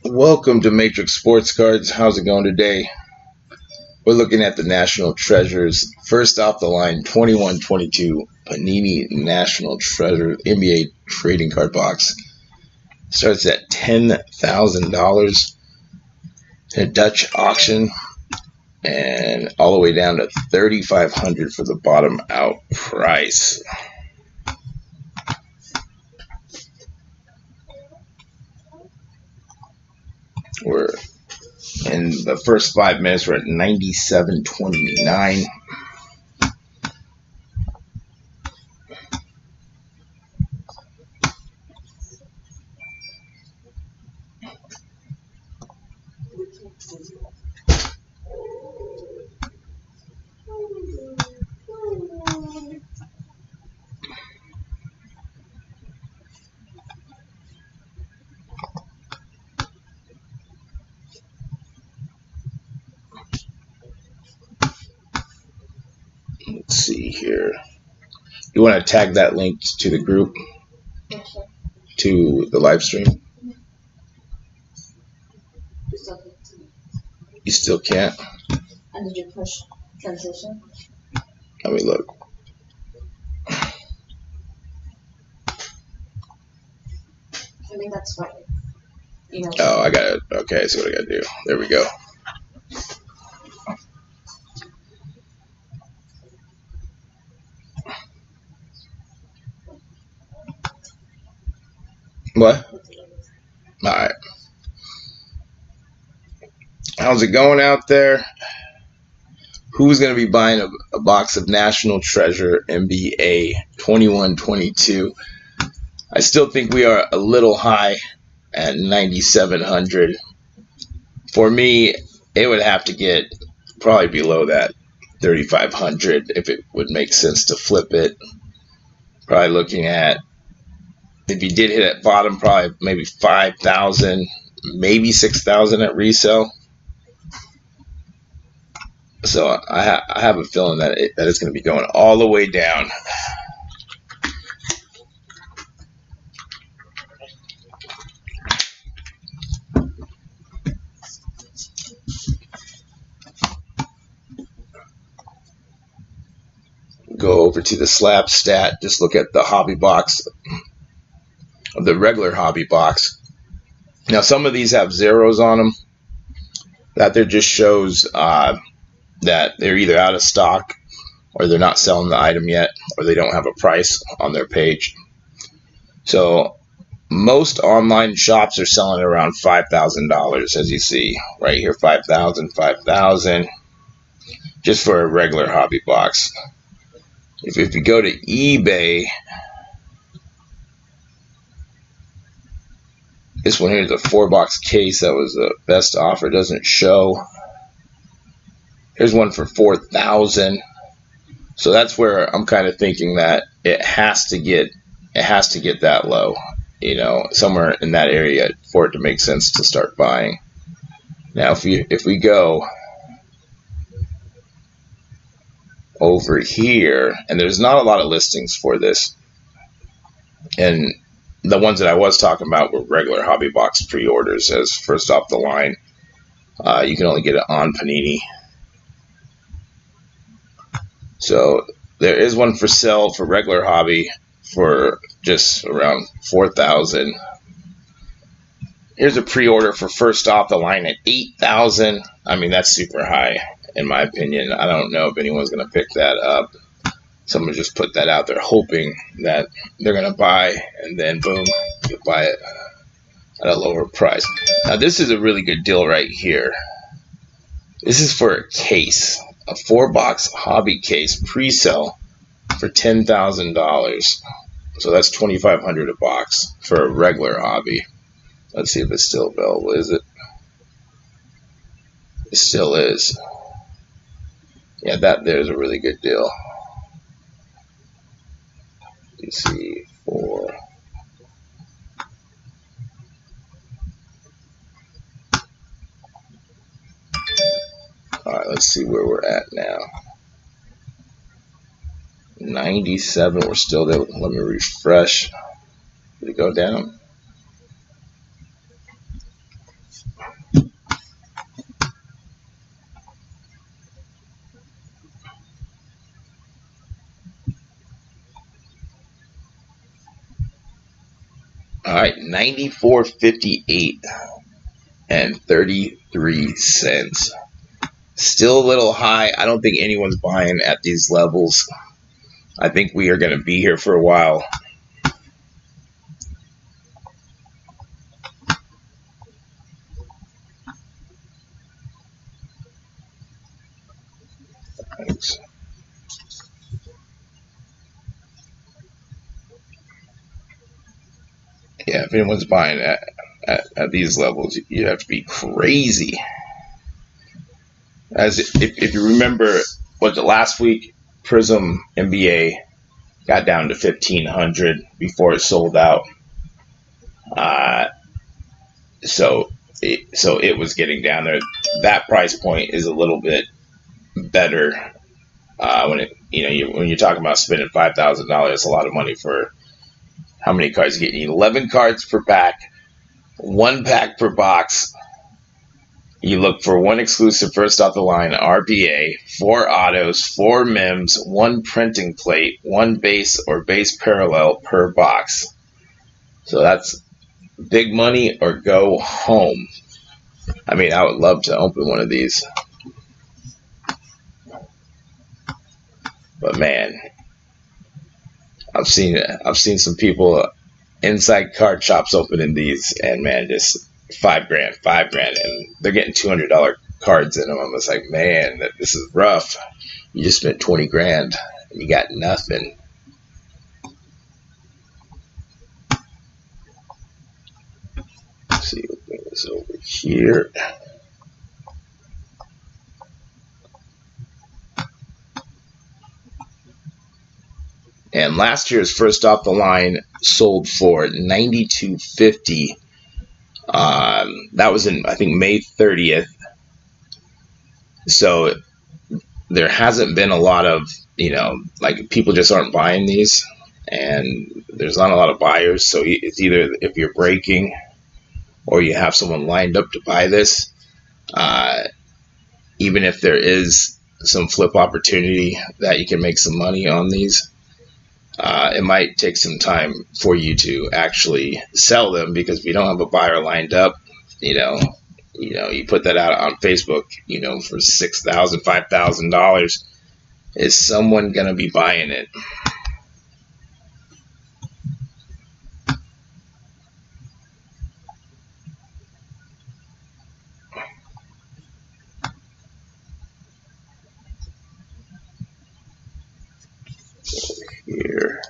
Welcome to Matrix Sports Cards. How's it going today? We're looking at the National Treasures. First off the line, 21-22 Panini National Treasure NBA trading card box. Starts at $10,000 in a Dutch auction, and all the way down to $3,500 for the bottom out price. We're in the first 5 minutes. We're at 97.29. Let's see here. You want to tag that link to the group, to the live stream? You still can't? And did you push transition? Let me look. I think that's right. Oh, I got it. Okay, so what I got to do? There we go. What? All right. How's it going out there? Who's going to be buying a box of National Treasure NBA 21-22? I still think we are a little high at 9,700. For me, it would have to get probably below that 3,500 if it would make sense to flip it. Probably looking at, if you did hit at bottom, probably maybe 5,000, maybe 6,000 at resale. So I have a feeling that it's going to be going all the way down. Go over to the slab stat. Just look at the hobby box, the regular hobby box. Now some of these have zeros on them. That there just shows that they're either out of stock, or they're not selling the item yet, or they don't have a price on their page. So most online shops are selling around $5,000, as you see right here. 5,000, 5,000, just for a regular hobby box. If you go to eBay, this one here is a 4-box case. That was the best offer. Doesn't show. Here's one for 4,000. So that's where I'm kind of thinking that it has to get that low, somewhere in that area for it to make sense to start buying. Now, if we go over here, and there's not a lot of listings for this, and the ones that I was talking about were regular hobby box pre-orders. As first off the line, you can only get it on Panini. So there is one for sale for regular hobby for just around 4,000. Here's a pre-order for first off the line at 8,000. I mean, that's super high in my opinion. I don't know if anyone's going to pick that up. Someone just put that out there hoping that they're going to buy, and then boom, you buy it at a lower price. Now this is a really good deal right here. This is for a case, a 4-box hobby case pre-sale for $10,000. So that's $2,500 a box for a regular hobby. Let's see if it's still available. Is it? It still is. Yeah, there's a really good deal. You see, for all right, let's see where we're at now. 97, we're still there. Let me refresh. Did it go down? All right, 94.58 and 33 cents. Still a little high. I don't think anyone's buying at these levels. I think we are going to be here for a while. Thanks. Yeah, if anyone's buying at these levels, you have to be crazy. As if you remember, was it last week? Prizm NBA got down to 1,500 before it sold out. So it was getting down there. That price point is a little bit better when you're talking about spending $5,000. That's a lot of money for how many cards you get? 11 cards per pack, 1 pack per box. You look for 1 exclusive first off the line RPA, 4 autos, 4 mems, 1 printing plate, 1 base or base parallel per box. So that's big money or go home. I mean, I would love to open one of these. But man, I've seen some people inside card shops opening these, and man, just $5 grand, and they're getting $200 cards in them. I'm just like, man, this is rough. You just spent 20 grand and you got nothing. Let's see, we'll bring this over here. And last year's first off the line sold for $92.50. That was in, I think, May 30th. So there hasn't been a lot of, like, people just aren't buying these, and there's not a lot of buyers. So it's either if you're breaking or you have someone lined up to buy this, even if there is some flip opportunity that you can make some money on these, it might take some time for you to actually sell them, because if you don't have a buyer lined up, you put that out on Facebook, for $6,000, $5,000, is someone going to be buying it? Here.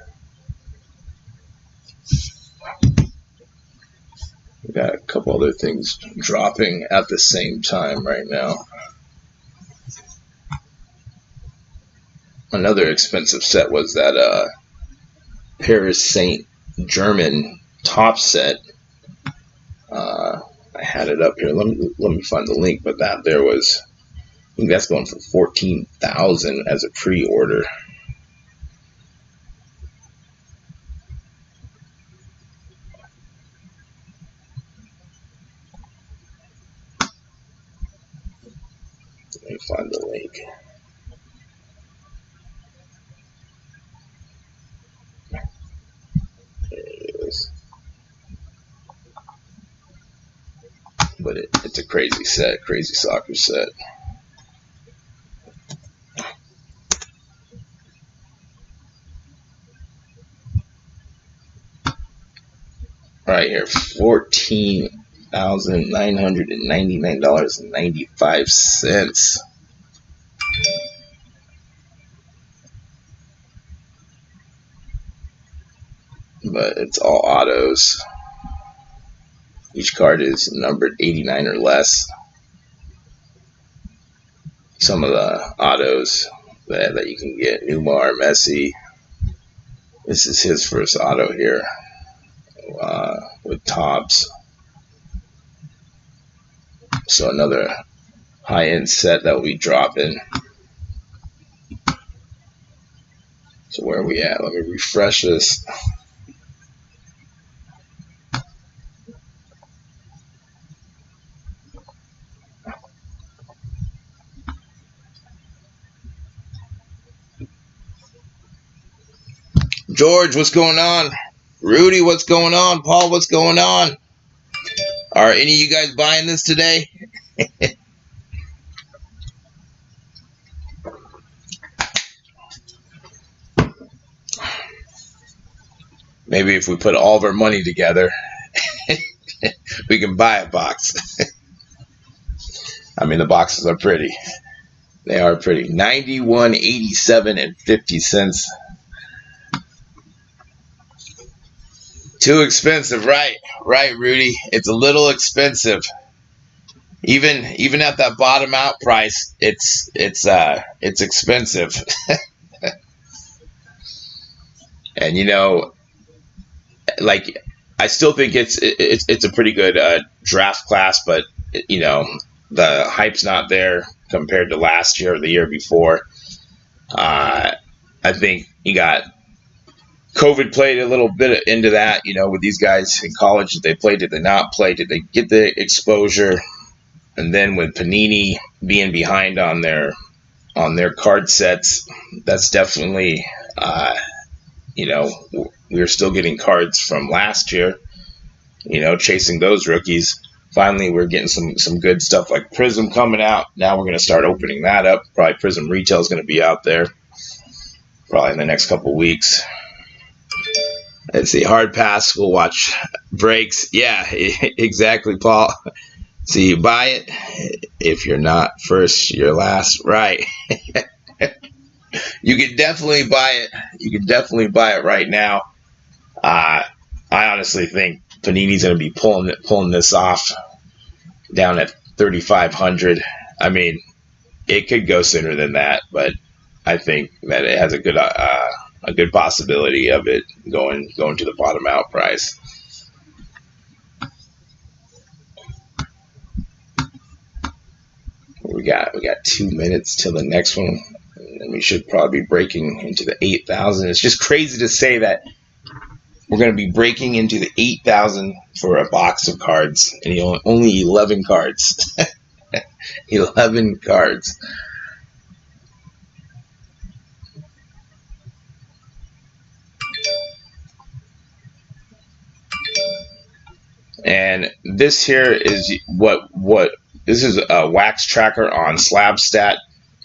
We got a couple other things dropping at the same time right now. Another expensive set was that Paris Saint-Germain top set. I had it up here. Let me find the link, but I think that's going for $14,000 as a pre-order. Let me find the link. There it is. But it's a crazy set, crazy soccer set. Right here, $14,999.95. But it's all autos. Each card is numbered 89 or less. Some of the autos that you can get: Neymar, Messi. This is his first auto here with Tops. So another high-end set that will be dropping. So where are we at? Let me refresh this. George, what's going on? Rudy, what's going on? Paul, what's going on? Are any of you guys buying this today? Maybe if we put all of our money together, we can buy a box. I mean, the boxes are pretty. They are pretty. $91.87 and 50 cents. Too expensive, right? Right, Rudy. It's a little expensive. Even at that bottom out price, it's expensive. And you know, like, I still think it's a pretty good draft class, but you know, the hype's not there compared to last year or the year before. I think you got COVID played a little bit into that, you know, with these guys in college. Did they play? Did they not play? Did they get the exposure? And then with Panini being behind on their card sets, that's definitely, you know, we're still getting cards from last year, you know, chasing those rookies. Finally, we're getting some good stuff like Prizm coming out. Now we're going to start opening that up. Probably Prizm Retail is going to be out there probably in the next couple weeks. Let's see, hard pass, we'll watch breaks. Yeah, exactly, Paul. So you buy it. If you're not first, you're last. Right. You can definitely buy it. You can definitely buy it right now. I honestly think Panini's going to be pulling this off down at 3,500. I mean, it could go sooner than that, but I think that it has a good possibility of it going to the bottom out price. We got 2 minutes till the next one, and we should probably be breaking into the 8,000. It's just crazy to say that we're going to be breaking into the 8,000 for a box of cards, and only 11 cards. 11 cards. And this here is what this is a wax tracker on SlabStat.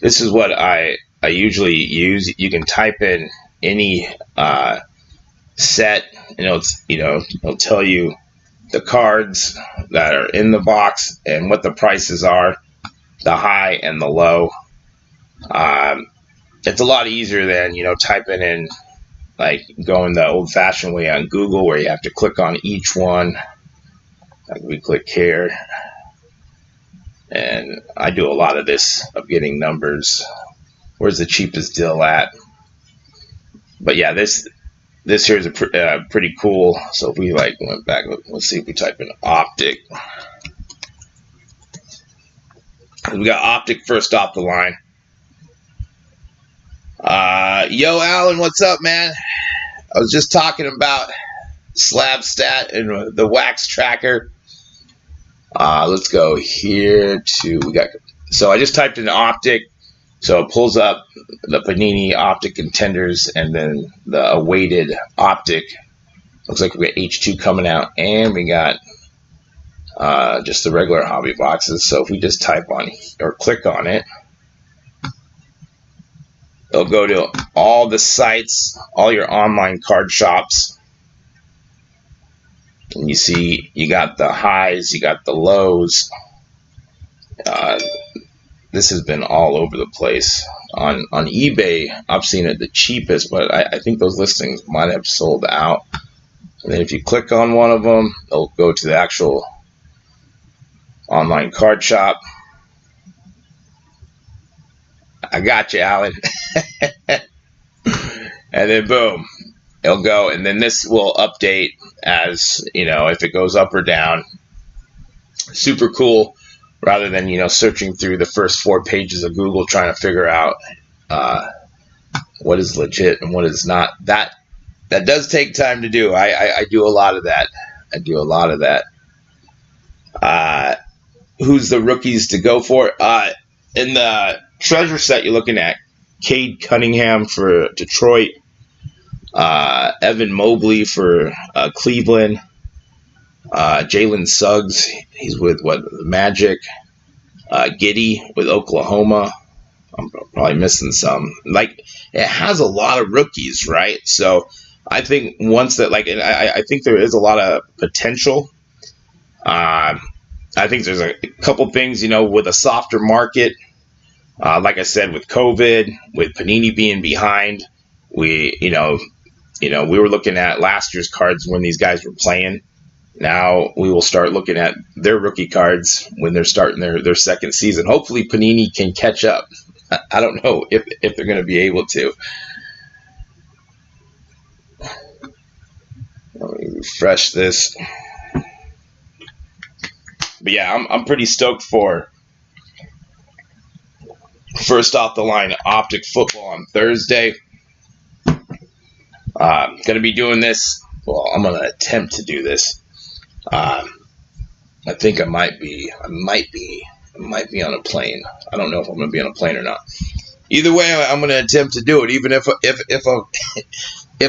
This is what I usually use. You can type in any set, and it'll tell you the cards that are in the box and what the prices are, the high and the low. It's a lot easier than typing in, like, going the old-fashioned way on Google where you have to click on each one. Like, we click here, and I do a lot of this of getting numbers. Where's the cheapest deal at? But yeah, this here is pretty cool. So if we went back, let's see if we type in optic. We got optic first off the line. Yo, Alan, what's up, man? I was just talking about SlabStat and the wax tracker. Let's go here to so I just typed in optic, so it pulls up the Panini optic contenders and then the awaited optic. Looks like we got H2 coming out, and we got just the regular hobby boxes. So if we just type on or click on it, it'll go to all the sites, all your online card shops. And you see, you got the highs, you got the lows. This has been all over the place. On eBay, I've seen it the cheapest, but I think those listings might have sold out. And then if you click on one of them, it'll go to the actual online card shop. I got you, Alan. And then boom, it'll go, and then this will update as, if it goes up or down. Super cool, rather than, searching through the first 4 pages of Google trying to figure out what is legit and what is not. That does take time to do. I do a lot of that. Who's the rookies to go for? In the treasure set, you're looking at Cade Cunningham for Detroit. Evan Mobley for Cleveland. Jalen Suggs, he's with the Magic. Giddey with Oklahoma. I'm probably missing some. Like, it has a lot of rookies, right? So I think once that, like, and I think there is a lot of potential. I think there's a couple things, with a softer market. Like I said, with COVID, with Panini being behind, we were looking at last year's cards when these guys were playing. Now we will start looking at their rookie cards when they're starting their second season. Hopefully Panini can catch up. I don't know if they're going to be able to. Let me refresh this. But yeah, I'm pretty stoked for first off the line Optic football on Thursday. Going to be doing this. Well, I'm going to attempt to do this. I think I might be on a plane. I don't know if I'm going to be on a plane or not. Either way, I'm going to attempt to do it. Even if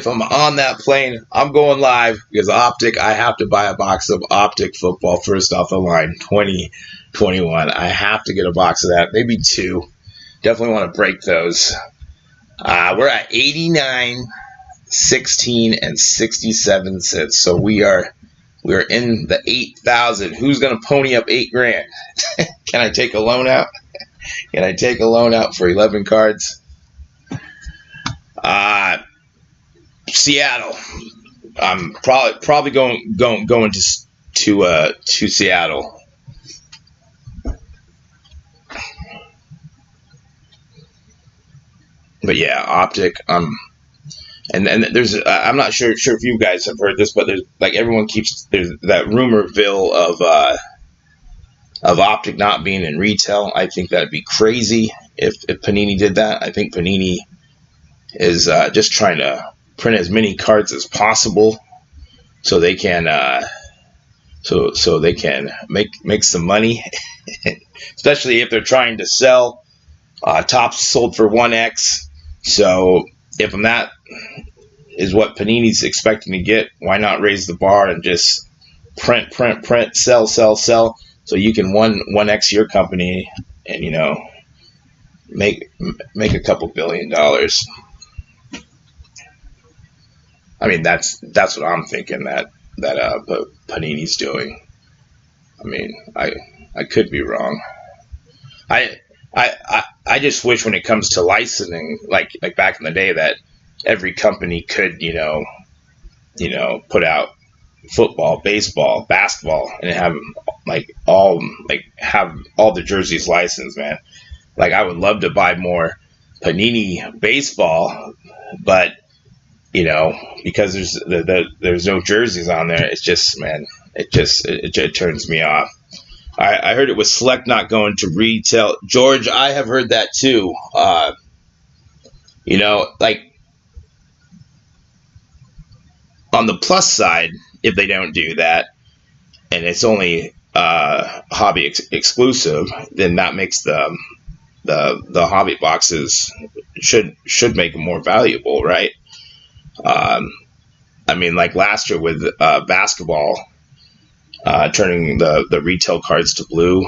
I'm on that plane, I'm going live because Optic. I have to buy a box of Optic football first off the line 2021. I have to get a box of that, maybe two. Definitely want to break those. We're at 89, 16, and 67 cents. So we are in the 8,000. Who's going to pony up $8,000? Can I take a loan out? Can I take a loan out for 11 cards? Seattle. I'm probably going to Seattle. But yeah, Optic. And there's I'm not sure if you guys have heard this, but there's like there's that rumorville of Optic not being in retail. I think that'd be crazy if Panini did that. I think Panini is just trying to print as many cards as possible so they can so they can make some money, especially if they're trying to sell. Tops sold for 1x. So if that is what Panini's expecting to get, why not raise the bar and just print, sell, so you can 1x your company and make a couple $1 billion. I mean, that's what I'm thinking that Panini's doing. I mean, I could be wrong. I just wish when it comes to licensing, like back in the day, that every company could, put out football, baseball, basketball, and have all the jerseys licensed, man. Like, I would love to buy more Panini baseball, but because there's no jerseys on there, it's just, man, it turns me off. I heard it was Select not going to retail. George, I have heard that too. Like, on the plus side, if they don't do that, and it's only hobby exclusive, then that makes the hobby boxes should make them more valuable, right? I mean, like last year with basketball. Turning the retail cards to blue,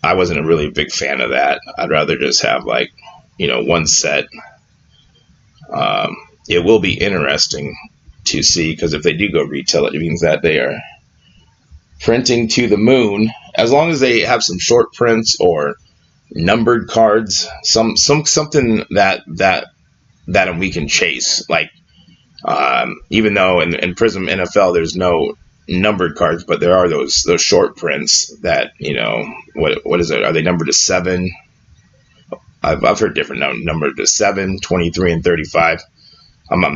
I wasn't a really big fan of that. I'd rather just have one set. It will be interesting to see, because if they do go retail, it means that they are printing to the moon. As long as they have some short prints or numbered cards, something that we can chase. Like, even though in Prizm NFL there's no numbered cards, but there are those short prints that what is it? Are they numbered to 7? I've heard different numbered to 7, 23, and 35. I'm not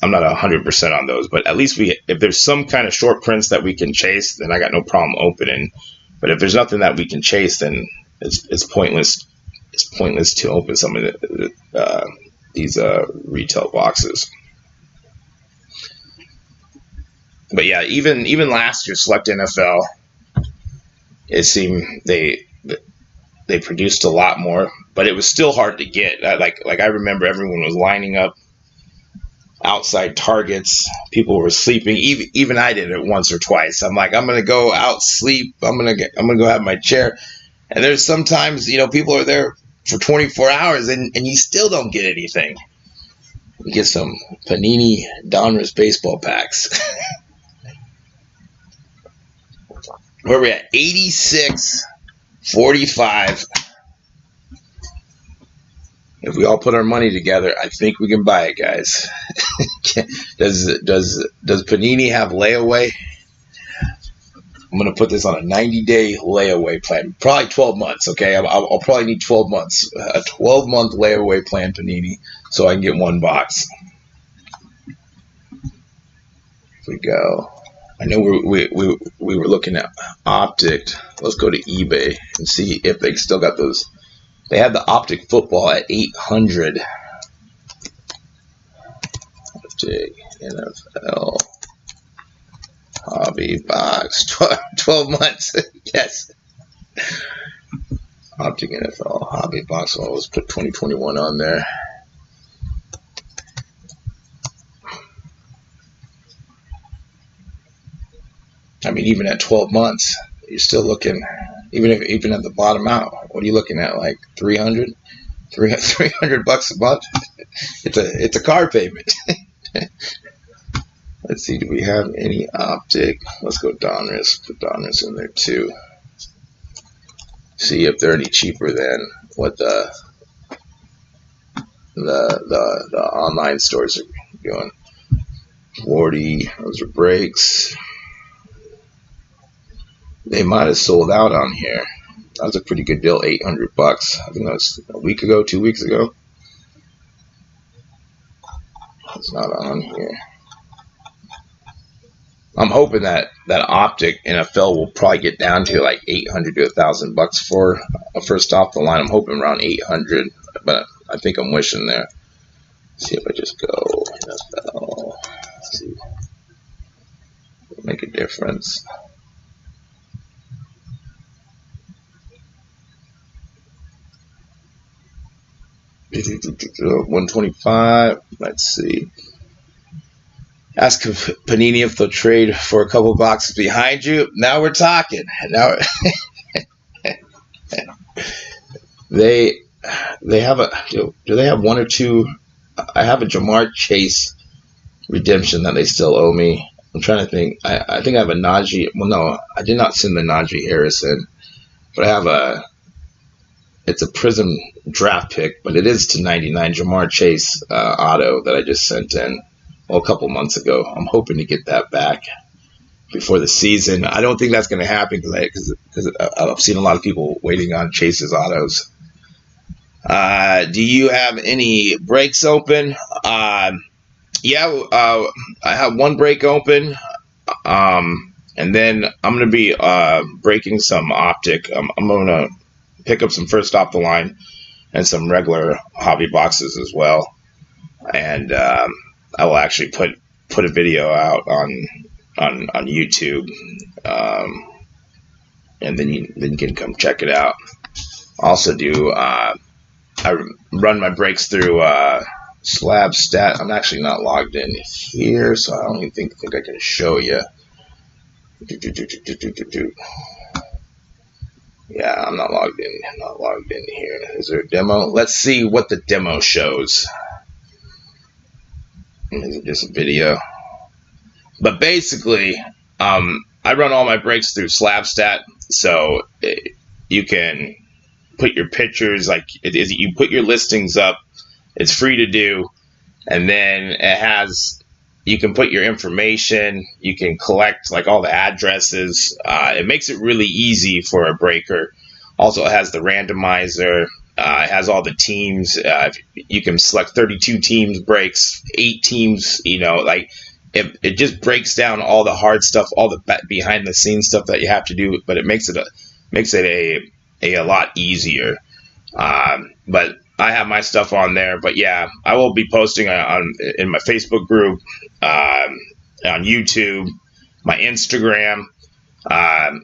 100% on those, but at least if there's some kind of short prints that we can chase, then I got no problem opening. But if there's nothing that we can chase, then it's pointless. It's pointless to open some of these retail boxes. But yeah, even last year, Select NFL, it seemed they produced a lot more, but it was still hard to get. Like I remember everyone was lining up outside targets. People were sleeping. Even I did it once or twice. I'm like, I'm gonna go out sleep. I'm gonna go have my chair. And there's sometimes, you know, people are there for 24 hours and you still don't get anything. You get some Panini Donruss baseball packs. Where are we at? 86.45. If we all put our money together, I think we can buy it, guys. Does Panini have layaway? I'm going to put this on a 90-day layaway plan. Probably 12 months, okay? I'll probably need 12 months. A 12-month layaway plan, Panini, so I can get one box. Here we go. I know we were looking at Optic. Let's go to eBay and see if they still got those. They had the Optic football at 800. Optic NFL hobby box 12 months. Yes. Optic NFL hobby box. Well, let's put 2021 on there. I mean, even at 12 months, you're still looking, even at the bottom out, what are you looking at, like 300 bucks a month? It's a car payment. Let's see, do we have any Optic? Let's go Donruss. Put Donruss in there too. See if they're any cheaper than what the online stores are doing. 40, those are breaks. They might have sold out on here. That was a pretty good deal, 800 bucks. I think that was a week ago, 2 weeks ago. It's not on here. I'm hoping that Optic NFL will probably get down to like 800 to 1,000 bucks for a first off the line. I'm hoping around 800, but I think I'm wishing there. Let's see if I just go NFL. Let's see. Make a difference. $125. Let's see. Ask Panini if they'll trade for a couple boxes behind you. Now we're talking. Now they have a. Do they have one or two? I have a Jamar Chase redemption that they still owe me. I'm trying to think. I think I have a Najee. Well, no, I did not send the Najee Harrison, but I have a. It's a Prizm draft pick, but it is /99 Jamar Chase auto that I just sent in a couple months ago. I'm hoping to get that back before the season. I don't think that's going to happen because I've seen a lot of people waiting on Chase's autos. Do you have any breaks open? Yeah, I have one break open, and then I'm going to be breaking some Optic. I'm going to pick up some first off the line and some regular hobby boxes as well, and I will actually put a video out on YouTube, and then you can come check it out. Also do I run my breaks through Slab Stat. I'm actually not logged in here, so I don't even think I can show you. Yeah, I'm not logged in. I'm not logged in here. Is there a demo? Let's see what the demo shows. Is it just a video? But basically, I run all my breaks through SlabStat, so you can put your pictures, like you put your listings up. It's free to do, and then it has. You can put your information. You can collect like all the addresses. It makes it really easy for a breaker. Also, it has the randomizer. It has all the teams. You can select 32 teams breaks, 8 teams. You know, like it just breaks down all the hard stuff, all the behind the scenes stuff that you have to do. But it makes it a lot easier. But I have my stuff on there, but yeah, I will be posting in my Facebook group, on YouTube, my Instagram.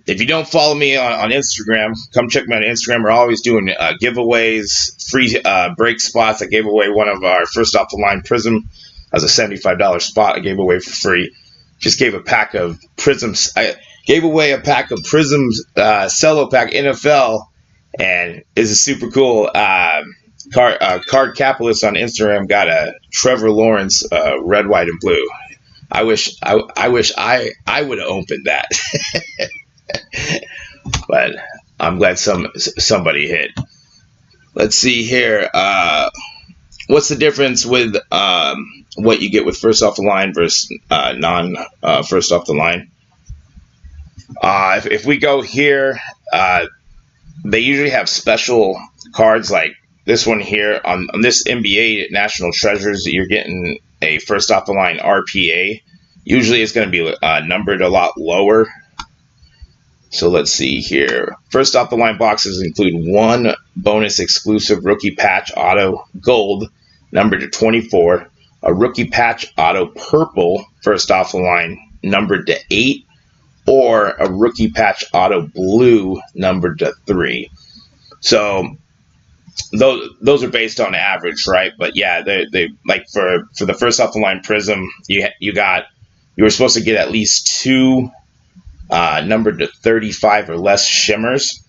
If you don't follow me on Instagram, come check me out on Instagram. We're always doing giveaways, free break spots. I gave away one of our first off the line Prizm That was a $75 spot I gave away for free. Just gave a pack of Prizms. I gave away a pack of Prizm's cello pack NFL, and this is super cool. Card Capitalist on Instagram got a Trevor Lawrence red, white, and blue. I wish I would have opened that, but I'm glad somebody hit. Let's see here. What's the difference with what you get with first off the line versus non first off the line? If we go here, they usually have special cards like this one here on this NBA National Treasures. You're getting a first off the line RPA. Usually it's going to be numbered a lot lower. So let's see here. First off the line boxes include one bonus exclusive rookie patch auto gold numbered to 24, a rookie patch auto purple first off the line numbered to 8, or a rookie patch auto blue numbered to 3. So those are based on average, right? But yeah, they like for the first off the line Prizm, you were supposed to get at least 2 numbered to 35 or less shimmers.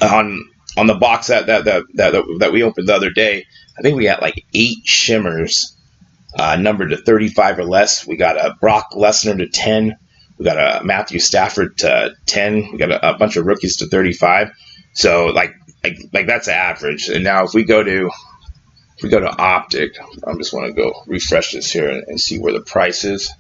On the box that we opened the other day, I think we got like 8 shimmers numbered to 35 or less. We got a Brock Lesnar to 10. We got a Matthew Stafford to 10. We got a bunch of rookies to 35. So like that's average. And now if we go to Optic, I just want to go refresh this here and see where the price is.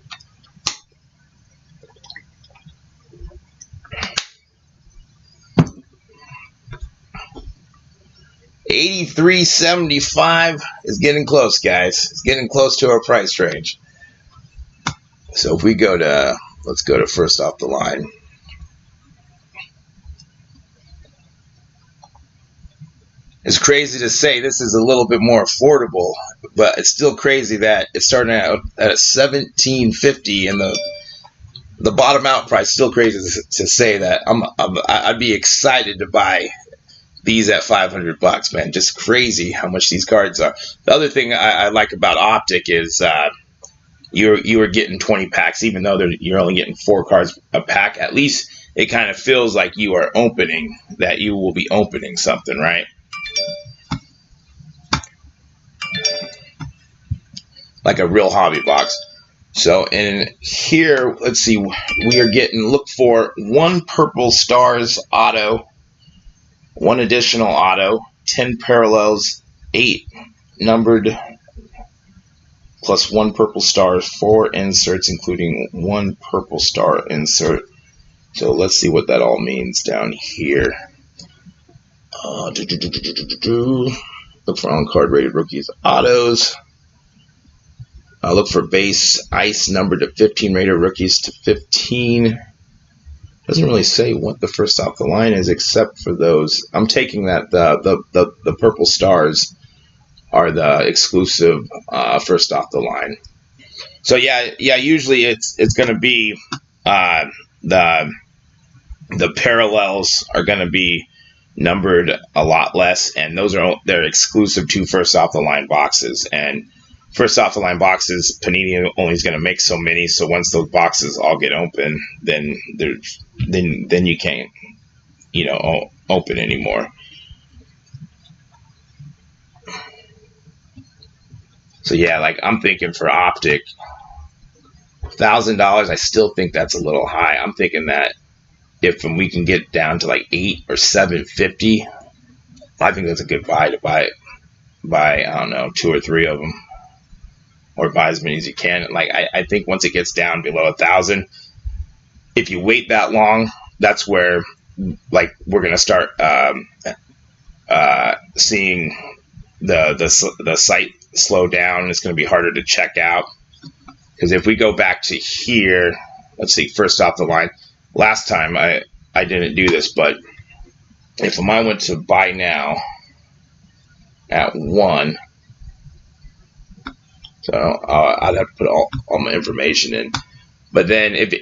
$83.75 is getting close, guys. It's getting close to our price range. So if we go to, let's go to first off the line. It's crazy to say this is a little bit more affordable, but it's still crazy that it's starting out at $17.50 and the bottom out price. Still crazy to say that. I'd be excited to buy these at $500, man. Just crazy how much these cards are. The other thing I like about Optic is you are getting 20 packs, even though you're only getting 4 cards a pack. At least it kind of feels like you are opening, that you will be opening something, right? Like a real hobby box. So in here, let's see, we are getting, look for 1 purple stars auto, 1 additional auto, 10 parallels, 8 numbered, plus 1 purple stars, 4 inserts, including 1 purple star insert. So let's see what that all means down here. Look for on-card rated rookies autos. Look for base ice numbered to 15 rated rookies to 15. Doesn't really say what the first off the line is, except for those. I'm taking that the purple stars are the exclusive first off the line. So yeah. Usually it's going to be the parallels are going to be numbered a lot less, and they're exclusive to first off the line boxes. And first off the line boxes, Panini only is going to make so many. So once those boxes all get open, then you can't, open anymore. So yeah, like I'm thinking for Optic, $1,000. I still think that's a little high. I'm thinking that if we can get down to like $8 or $7.50, I think that's a good buy to buy I don't know, 2 or 3 of them, or buy as many as you can. Like I think once it gets down below 1,000, if you wait that long, that's where like we're gonna start seeing the site slow down. It's gonna be harder to check out, because if we go back to here, let's see, first off the line. Last time I didn't do this, but if I went to buy now at 1, so I'd have to put all my information in. But then if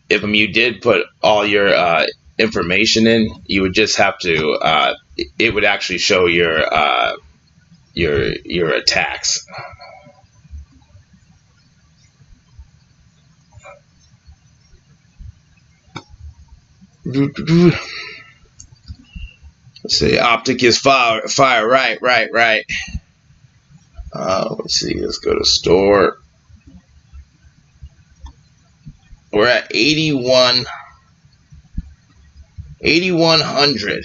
you did put all your information in, you would just have to it would actually show your attacks. Let's see. Optic is fire. Right. Let's see. Let's go to store. We're at 8100.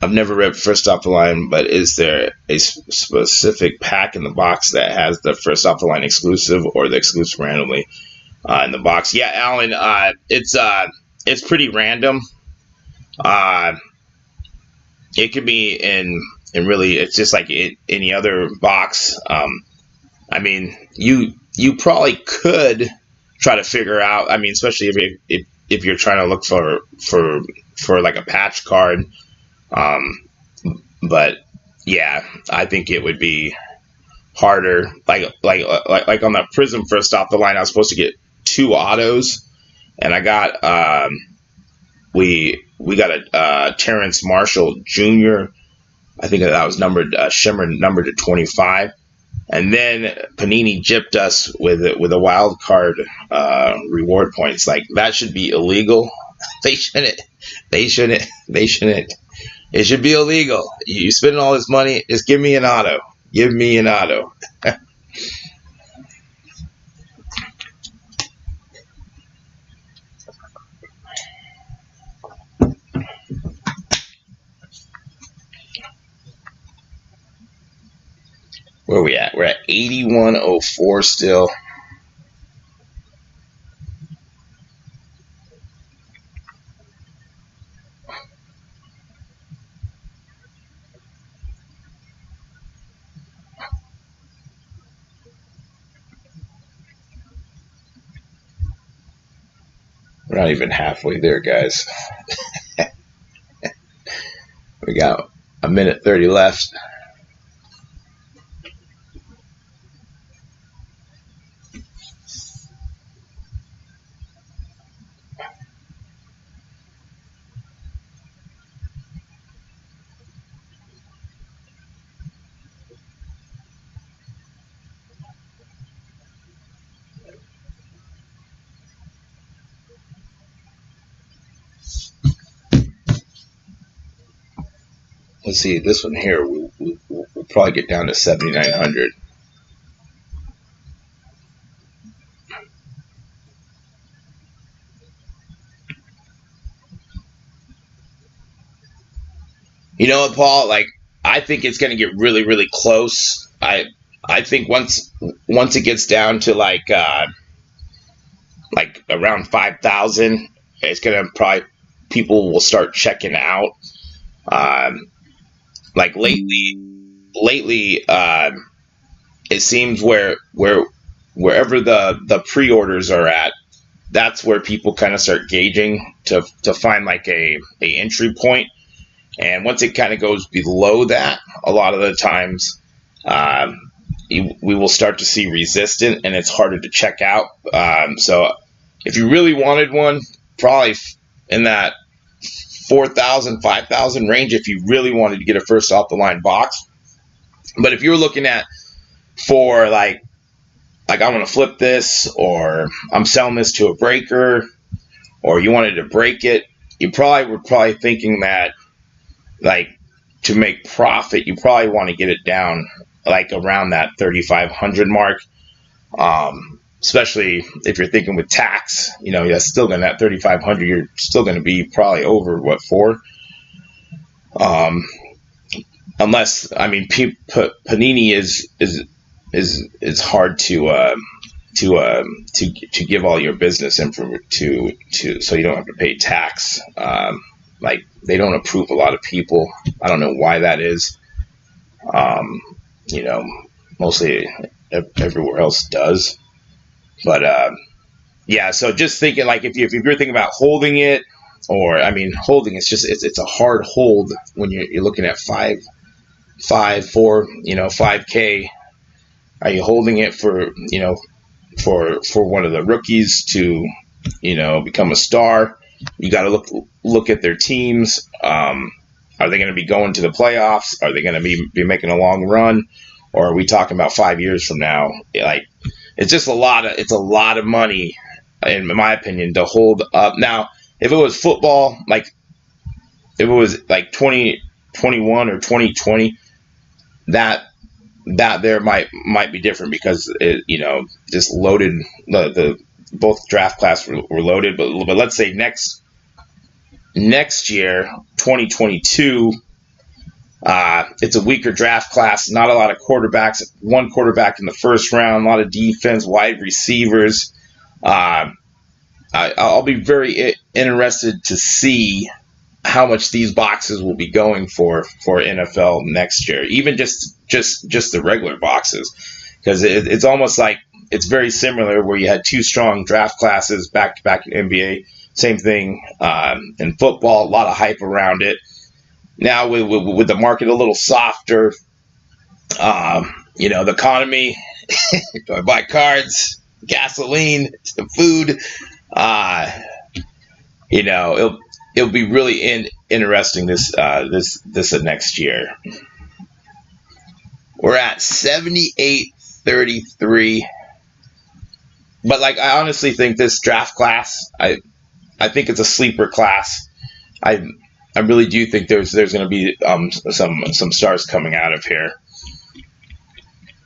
I've never read first off the line, but is there a specific pack in the box that has the first off the line exclusive or the exclusive randomly in the box? Yeah, Alan, it's pretty random. It could be in really, it's just like any other box. I mean, you probably could try to figure out. I mean, especially if you're trying to look for like a patch card. But yeah, I think it would be harder. Like on the Prizm first off the line, I was supposed to get 2 autos, and I got we got a Terrence Marshall Jr. I think that was numbered shimmer numbered to 25, and then Panini gypped us with a wild card reward points. Like, that should be illegal. They shouldn't. It should be illegal. You spend all this money, just give me an auto. Give me an auto. Where are we at? We're at 8104 still. We're not even halfway there, guys. We got a minute 30 left. Let's see, this one here, we'll probably get down to 7,900. You know what, Paul? Like, I think it's going to get really, really close. I think once it gets down to like around 5,000, it's going to probably, people will start checking out. Like lately, it seems wherever the pre-orders are at, that's where people kind of start gauging to find like a entry point. And once it kind of goes below that, a lot of the times we will start to see resistance, and it's harder to check out. So if you really wanted one, probably in that 4,000, 5,000 range, if you really wanted to get a first off the line box. But if you're looking at for like I want to flip this, or I'm selling this to a breaker, or you wanted to break it, you probably were thinking that, like, to make profit, you probably want to get it down like around that 3,500 mark. Especially if you're thinking with tax, you know, that's still going to, that 3,500, you're still going to be probably over what, 4? Unless, I mean, Panini is hard to give all your business info to so you don't have to pay tax. Like, they don't approve a lot of people. I don't know why that is. You know, mostly everywhere else does. But yeah, so just thinking, like, if you're thinking about holding it, or, I mean, holding, it's a hard hold when you're looking at 4, you know, 5K. Are you holding it for, you know, for one of the rookies to, you know, become a star? You got to look at their teams. Are they going to be going to the playoffs? Are they going to be making a long run? Or are we talking about 5 years from now? Like, it's just a lot of money in my opinion, to hold up. Now, if it was football, like if it was like 2021 or 2020, that there might be different because it, just loaded the both draft class were loaded. But let's say next year, 2022. It's a weaker draft class, not a lot of quarterbacks, one quarterback in the first round, a lot of defense, wide receivers. I'll be very interested to see how much these boxes will be going for NFL next year, even just the regular boxes, because it's almost like it's very similar where you had two strong draft classes back to back in NBA. Same thing in football, a lot of hype around it. Now with the market a little softer, the economy, do I buy cards, gasoline, food? It'll be really interesting this next year. We're at 78.33, but I honestly think this draft class, I think it's a sleeper class. I really do think there's going to be some stars coming out of here,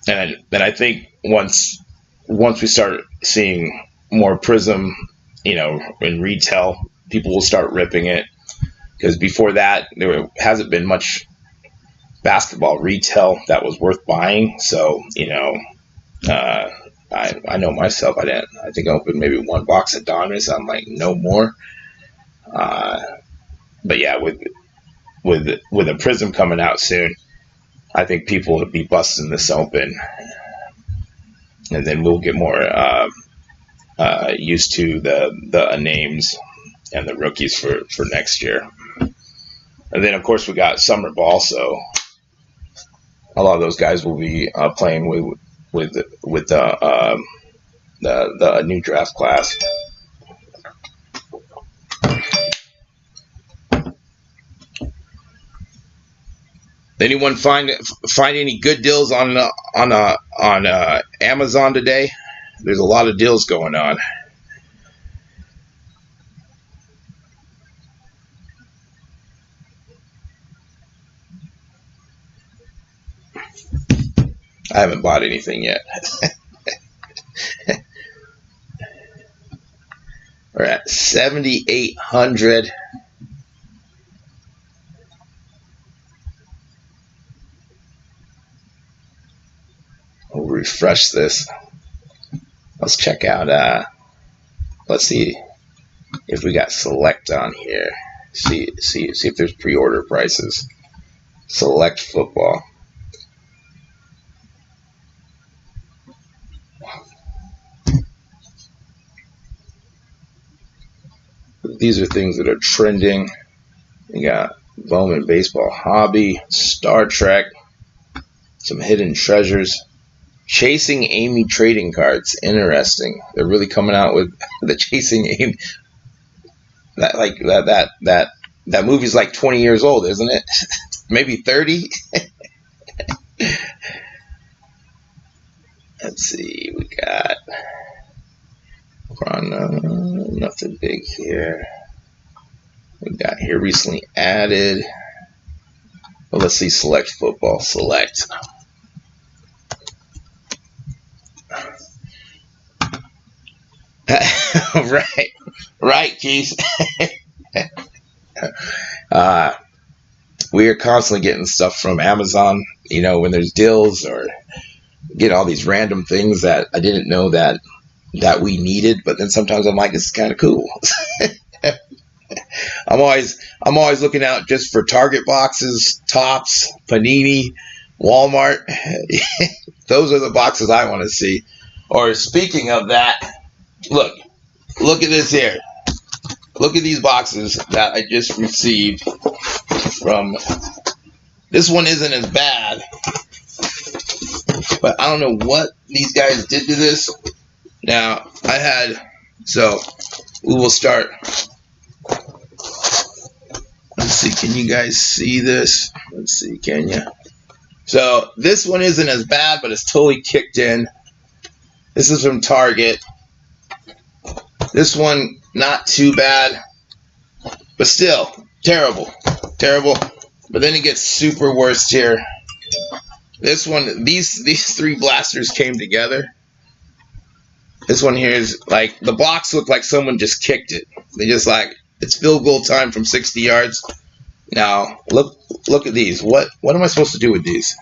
and I think once we start seeing more Prizm, in retail, people will start ripping it, because before that hasn't been much basketball retail that was worth buying. So I know myself, I think I opened maybe one box at Donruss. I'm like, no more. But yeah, with a Prizm coming out soon, I think people will be busting this open, and then we'll get more used to the names and the rookies for next year. And then of course we got summer ball, so a lot of those guys will be playing with the new draft class. Anyone find any good deals on Amazon today? There's a lot of deals going on. I haven't bought anything yet. We're at 7,800. We'll refresh this. Let's check out. Let's see if we got select on here. See if there's pre-order prices. Select football. These are things that are trending. We got Bowman Baseball Hobby, Star Trek, some hidden treasures. Chasing Amy trading cards. Interesting. They're really coming out with the Chasing Amy. That movie's like 20 years old, isn't it? Maybe 30. Let's see. We got nothing big here. We got here recently added. Well, let's see. Select football. Select. right, Keith. We are constantly getting stuff from Amazon, when there's deals, or get all these random things that I didn't know that we needed, but then sometimes I'm like, this is kind of cool. I'm always looking out just for Target boxes, Tops, Panini, Walmart. Those are the boxes I want to see. Or speaking of that, look at this here. Look at these boxes that I just received from. This one isn't as bad, but I don't know what these guys did to this. Now, so we will start. Let's see, can you guys see this? Let's see, can you? So this one isn't as bad, but it's totally kicked in. This is from Target. This one, not too bad, but still, terrible. Terrible. But then it gets super worst here. This one, these three blasters came together. This one here is like, the box looked like someone just kicked it. They just like, it's field goal time from 60 yards. Now, look at these. What am I supposed to do with these?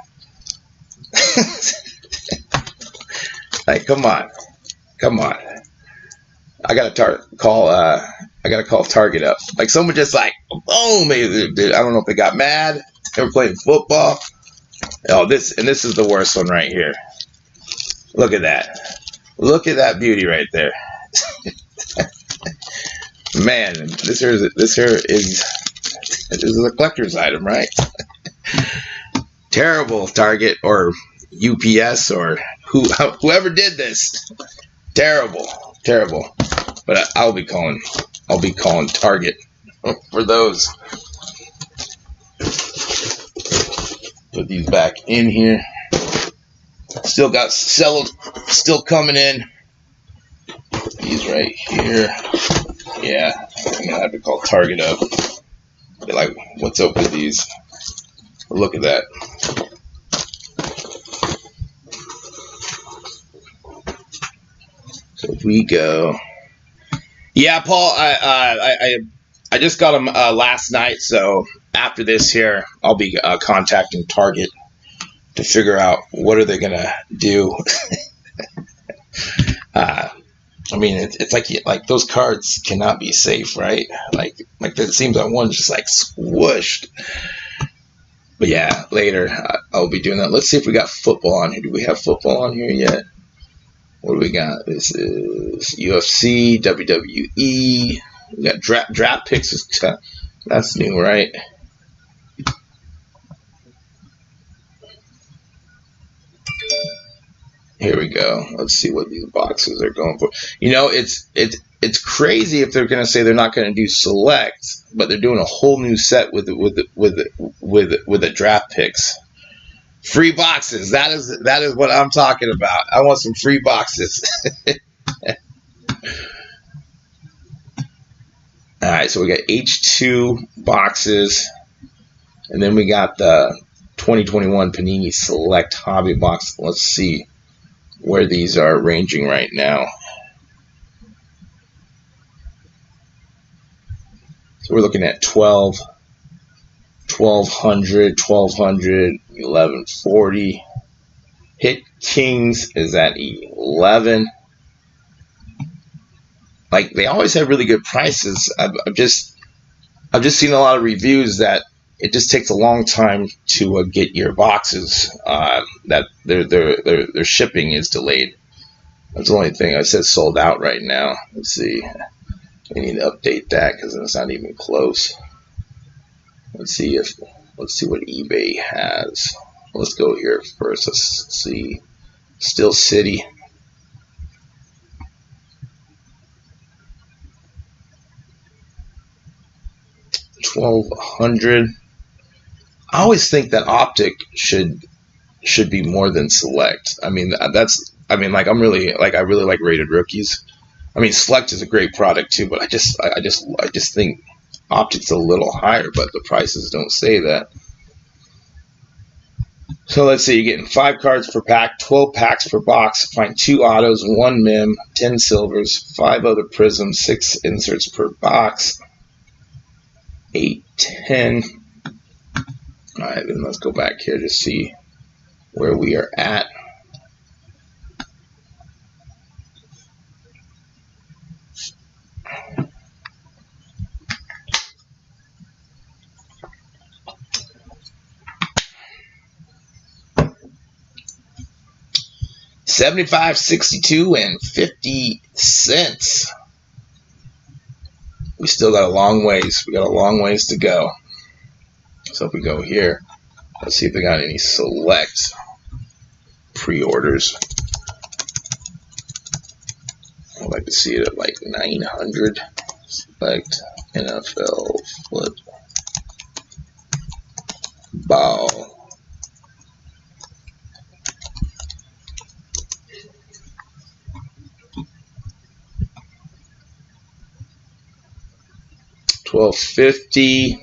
Like, come on. I gotta call Target up. Like, someone just like, boom, I don't know if they got mad. They were playing football. Oh, this is the worst one right here. Look at that. Look at that beauty right there. Man, this here is a collector's item, right? Terrible, Target or UPS or whoever did this. Terrible. But I'll be calling Target for those. Put these back in here. Still got settled, still coming in. Put these right here. Yeah, I'm gonna have to call Target up. Be like, what's up with these? Look at that. So if we go, yeah, Paul, I just got them last night. So after this here, I'll be contacting Target to figure out what are they gonna do. I mean, it's like those cards cannot be safe, right? Like it seems that one's just like squished. But yeah, later I'll be doing that. Let's see if we got football on here. Do we have football on here yet? What do we got? This is UFC, WWE. We got draft picks. That's new, right? Here we go. Let's see what these boxes are going for. You know, it's crazy if they're going to say they're not going to do select, but they're doing a whole new set with the draft picks. Free boxes. That is what I'm talking about. I want some free boxes. All right, so we got H2 boxes, and then we got the 2021 Panini Select Hobby box. Let's see where these are ranging right now. So we're looking at 12, 1200, 1200, 1140. Hit Kings is at 11. Like, they always have really good prices. I've just seen a lot of reviews that it just takes a long time to get your boxes. That their shipping is delayed. That's the only thing. It says sold out right now. Let's see. We need to update that because it's not even close. Let's see what eBay has. Let's go here first. Let's see. Still City. $1,200. I always think that Optic should be more than Select. I mean, I really like Rated Rookies. I mean, Select is a great product too, but I just think Optic's a little higher, but the prices don't say that. So let's see, you're getting 5 cards per pack, 12 packs per box, find 2 autos, 1 mem, 10 silvers, 5 other prisms, 6 inserts per box, 8, 10. All right, then let's go back here to see where we are at. $75, $62, and 50 cents. We still got a long ways. We got a long ways to go. So if we go here, let's see if they got any select pre-orders. I'd like to see it at like 900. Select NFL flip ball. 12.50.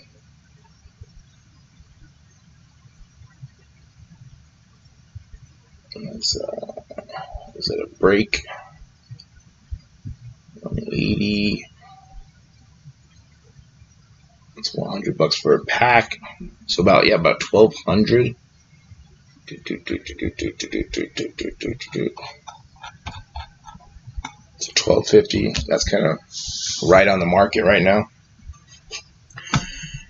Is it a break? 180. It's $100 for a pack. So about 1,200. So 12.50. That's kind of right on the market right now.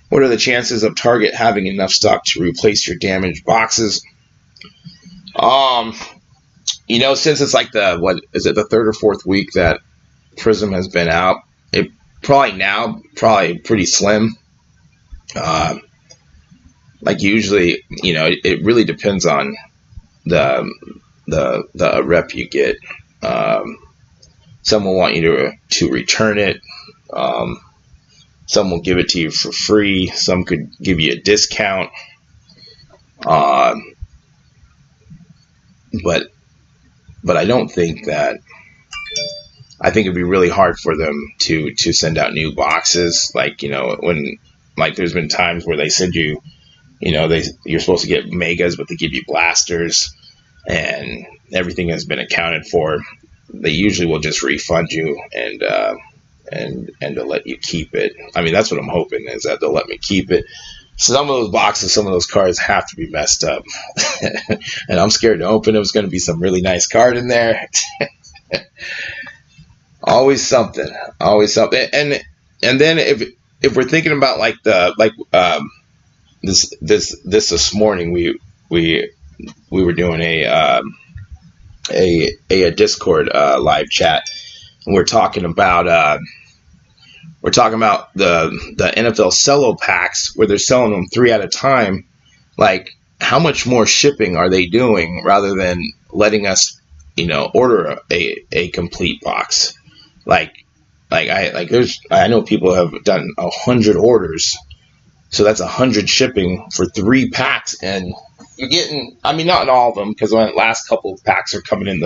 What are the chances of Target having enough stock to replace your damaged boxes? Since it's like the third or fourth week that Prizm has been out, it probably pretty slim. Like usually, it really depends on the rep you get. Some will want you to return it. Some will give it to you for free. Some could give you a discount. But I don't think that. I think it'd be really hard for them to send out new boxes. Like when there's been times where they send you, you're supposed to get megas, but they give you blasters, and everything has been accounted for. They usually will just refund you and to let you keep it. I mean, that's what I'm hoping, is that they'll let me keep it. Some of those boxes, some of those cards have to be messed up. And I'm scared to open. There's going to be some really nice card in there. Always something. And then if we're thinking about this morning, we were doing a Discord live chat, and we're talking about the NFL cello packs, where they're selling them 3 at a time. Like, how much more shipping are they doing rather than letting us, order a complete box? I know people have done 100 orders, so that's 100 shipping for 3 packs, and you're getting, not all of them, because the last couple of packs are coming in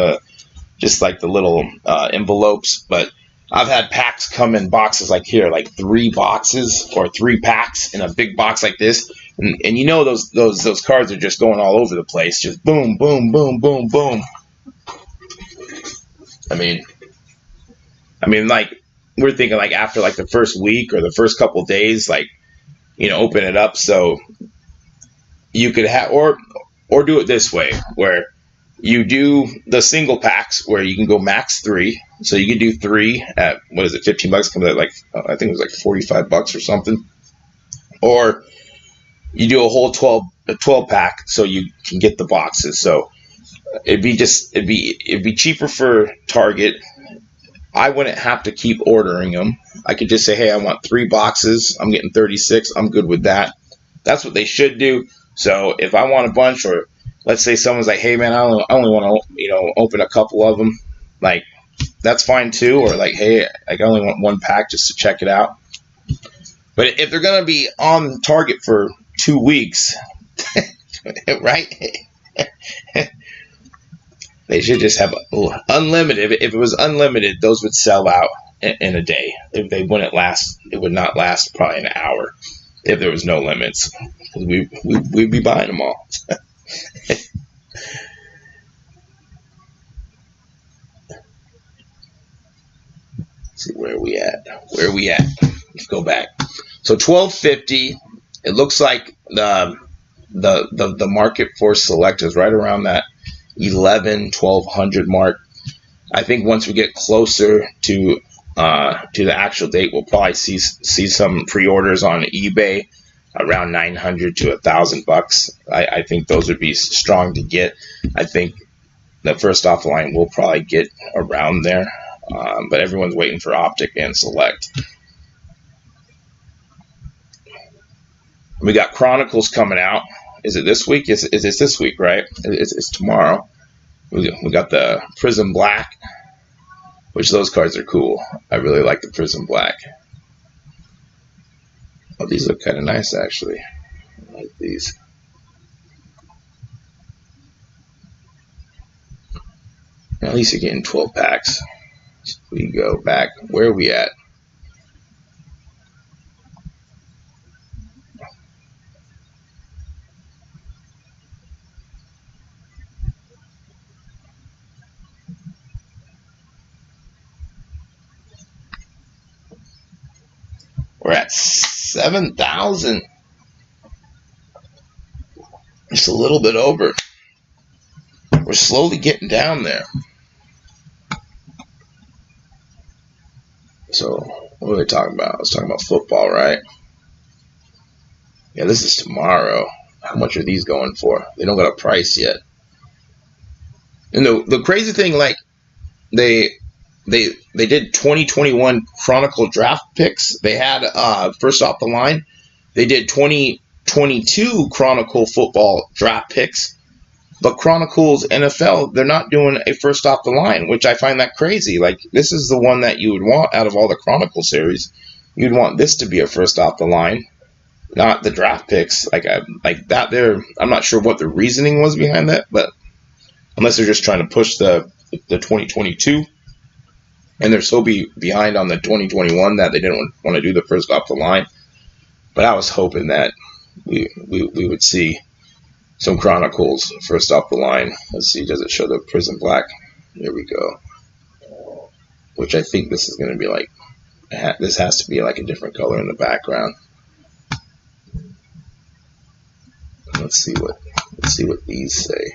just like the little envelopes, but I've had packs come in boxes like 3 boxes or 3 packs in a big box like this, and those cards are just going all over the place, just boom, boom, boom, boom, boom. We're thinking after the first week or the first couple of days, open it up so you could have, or do it this way, where you do the single packs where you can go max 3. So you can do 3 at, $15? Comes at I think it was $45 or something. Or you do a whole 12 pack so you can get the boxes. So it'd be cheaper for Target. I wouldn't have to keep ordering them. I could just say, hey, I want 3 boxes. I'm getting 36. I'm good with that. That's what they should do. So if I want a bunch, or let's say someone's like, hey man, I only want to open a couple of them, that's fine too. Or hey, I only want 1 pack just to check it out. But if they're gonna be on Target for 2 weeks, right? They should just have unlimited. If it was unlimited, those would sell out in a day. If they wouldn't last, it would not last probably an hour if there was no limits. We'd be buying them all. Let's see, where are we at? Let's go back. So 12.50. It looks like the market for select is right around that 1,200 mark. I think once we get closer to the actual date, we'll probably see some pre-orders on eBay around $900 to $1,000. I think those would be strong to get. I think the first off the line will probably get around there, but everyone's waiting for Optic and Select. We got Chronicles coming out. Is it this week? Is this week, right? It's tomorrow. We got the Prizm Black, which those cards are cool. I really like the Prizm Black. Oh, these look kind of nice, actually. I like these. At least you're getting 12 packs. We go back. Where are we at? We're at 7,000. Just a little bit over. We're slowly getting down there. So, what were we talking about? I was talking about football, right? Yeah, this is tomorrow. How much are these going for? They don't got a price yet. And the crazy thing, like, they did 2021 Chronicle draft picks. They had first off the line. They did 2022 Chronicle football draft picks. But Chronicles NFL, they're not doing a first off the line, which I find that crazy. Like, this is the one that you would want out of all the Chronicle series. You'd want this to be a first off the line, not the draft picks. Like that there. I'm not sure what the reasoning was behind that, but unless they're just trying to push the 2022, and they're so behind on the 2021 that they didn't want to do the first off the line. But I was hoping that we would see some Chronicles first off the line. Let's see, does it show the Prizm black? There we go. Which I think this is going to be like, this has to be like a different color in the background. Let's see what these say.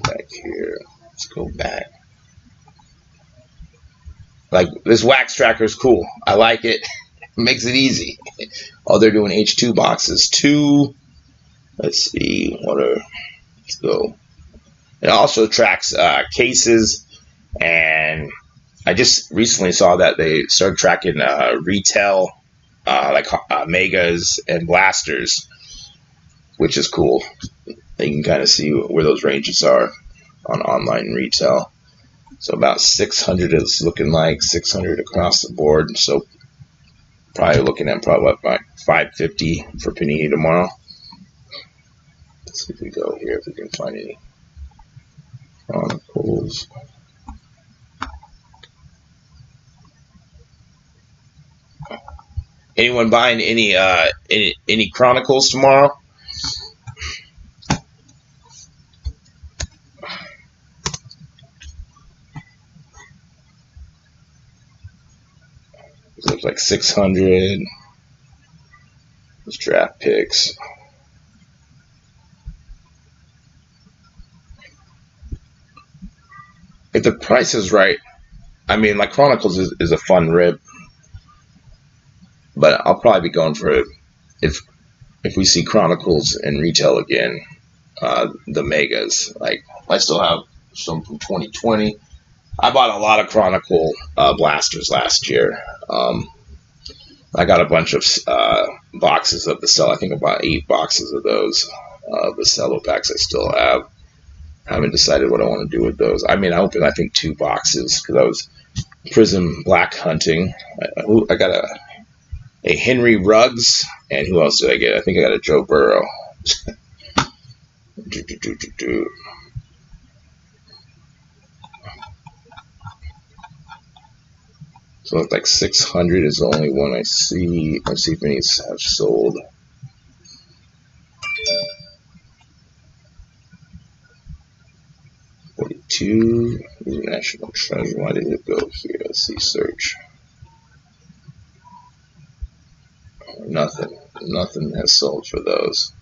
Back here. Let's go back. Like, this wax tracker is cool. I like it. It makes it easy. Oh, they're doing H2 boxes too. Let's see. Let's go. It also tracks cases, and I just recently saw that they started tracking retail, like megas and blasters, which is cool. You can kind of see where those ranges are on online retail. So about 600 is looking like 600 across the board. So probably looking at like 550 for Panini tomorrow. Let's see if we go here, if we can find any Chronicles. Anyone buying any Chronicles tomorrow? Looks like 600. Those draft picks. If the price is right, I mean, like, Chronicles is a fun rip, but I'll probably be going for it if we see Chronicles in retail again. The megas, like, I still have some from 2020. I bought a lot of Chronicle blasters last year. I got a bunch of boxes of the cell. I think about 8 boxes of those. The cello packs I still have. I haven't decided what I want to do with those. I mean, I opened, I think, 2 boxes because I was Prizm black hunting. I got a Henry Ruggs, and who else did I get? I think I got a Joe Burrow. So it's like 600 is the only one I see. Let's see if any have sold. National Treasure. Why did it go here? Let's see, search. Nothing has sold for those.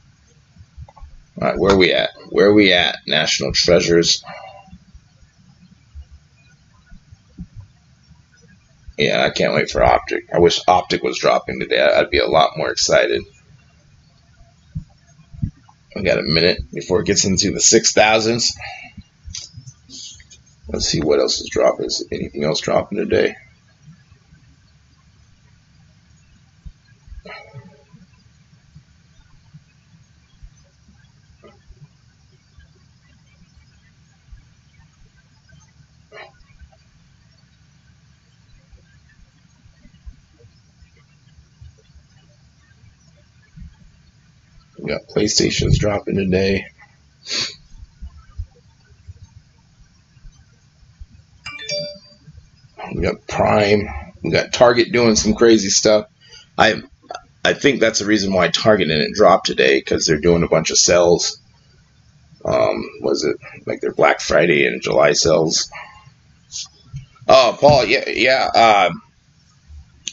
Alright, where are we at? National Treasures. Yeah, I can't wait for Optic. I wish Optic was dropping today. I'd be a lot more excited. We got a minute before it gets into the 6,000s. Let's see what else is dropping. Is anything else dropping today? We got PlayStation's dropping today. We got Prime. We got Target doing some crazy stuff. I think that's the reason why Target didn't drop today, because they're doing a bunch of sales Was it like their Black Friday and July sales? Oh, Paul, yeah. I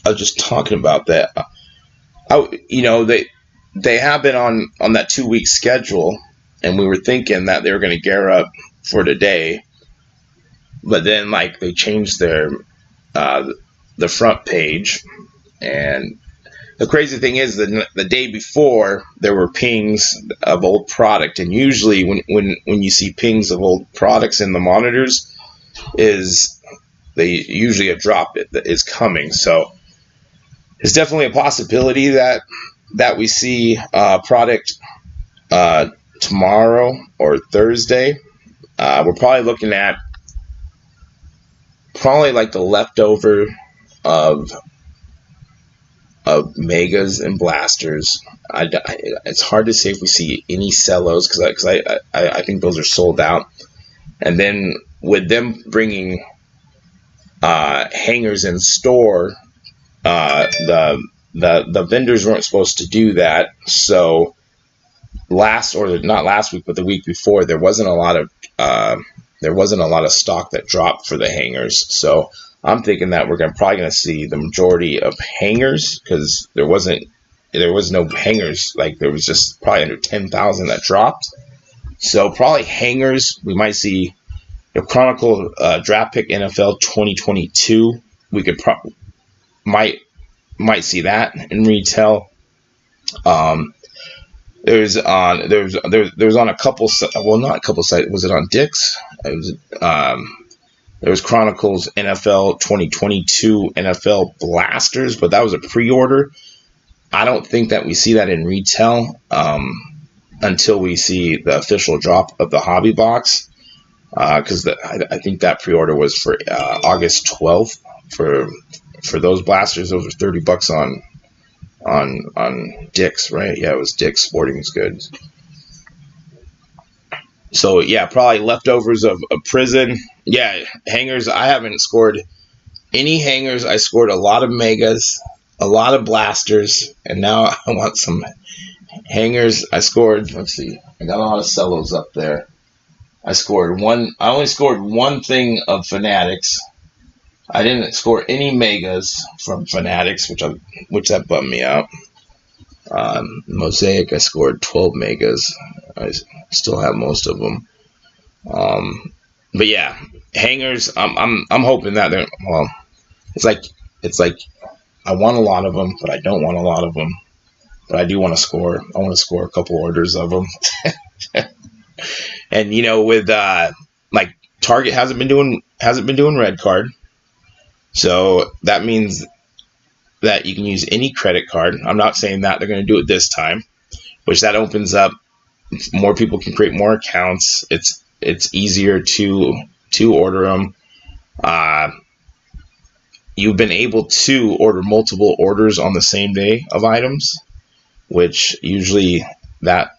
was just talking about that. They have been on that 2-week schedule, and we were thinking that they were going to gear up for today, but then like they changed their the front page, and the crazy thing is that the day before there were pings of old product, and usually when you see pings of old products in the monitors, is they usually a drop that is coming. So it's definitely a possibility that we see product tomorrow or Thursday. We're probably looking at like the leftover of megas and blasters. It's hard to say if we see any cellos because I think those are sold out. And then with them bringing hangers in store, the vendors weren't supposed to do that. So not last week, but the week before, there wasn't a lot of stock that dropped for the hangers. So I'm thinking that we're probably going to see the majority of hangers, because there was no hangers. Like there was just probably under 10,000 that dropped. So probably hangers. We might see the Chronicle Draft Pick NFL 2022. We could might see that in retail. There's on a couple, well, not a couple sites. Was it on Dick's? It was. There was Chronicles NFL 2022 NFL Blasters, but that was a pre-order. I don't think that we see that in retail until we see the official drop of the hobby box, because I think that pre-order was for August 12th for those blasters. Those were $30 on Dick's, right? Yeah, it was Dick's Sporting Goods. So yeah, probably leftovers of Prizm. Yeah, hangers. I haven't scored any hangers. I scored a lot of megas, a lot of blasters, and now I want some hangers. I scored. Let's see. I got a lot of cellos up there. I only scored one thing of Fanatics. I didn't score any megas from Fanatics, which that bummed me out. Mosaic, I scored 12 megas. I still have most of them. But yeah, hangers. I'm hoping that they're, well. It's like I want a lot of them, but I don't want a lot of them. But I do want to score. I want to score a couple orders of them. And with like Target hasn't been doing red card, so that means that you can use any credit card. I'm not saying that they're going to do it this time, which that opens up more people can create more accounts. It's easier to order them. You've been able to order multiple orders on the same day of items, which usually that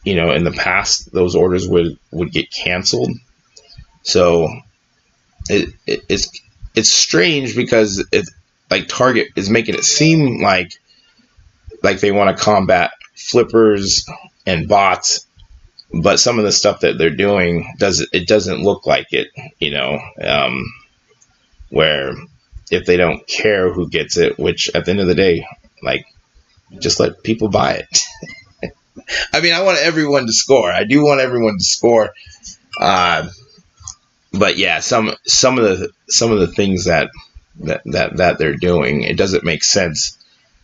in the past those orders would get canceled. So it's strange because it's like Target is making it seem like they want to combat flippers and bots, but some of the stuff that they're doing doesn't look like it, where if they don't care who gets it, which at the end of the day, like, just let people buy it. I mean, I want everyone to score. I do want everyone to score. But yeah, some of the things that they're doing, it doesn't make sense,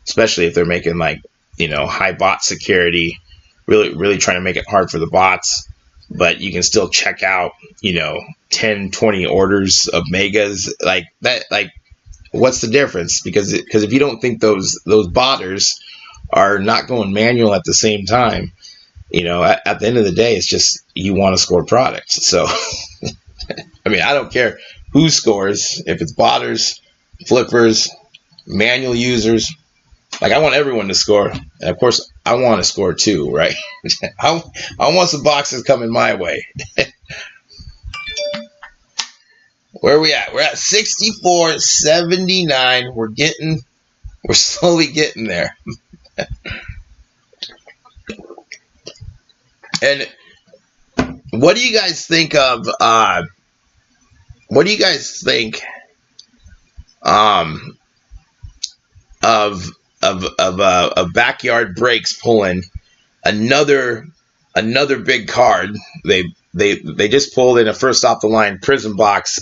especially if they're making high bot security, really trying to make it hard for the bots, but you can still check out 10, 20 orders of megas like that. Like, what's the difference? Because if you don't think those botters are not going manual at the same time, at the end of the day, it's just you want to score products. So I mean, I don't care who scores, if it's botters, flippers, manual users. Like, I want everyone to score, and of course I want to score too, right? I want some boxes coming my way. Where are we at? We're at 64.79. We're slowly getting there. And What do you guys think of? What do you guys think um, of Backyard Breaks pulling another big card? They just pulled in a first off the line Prizm box.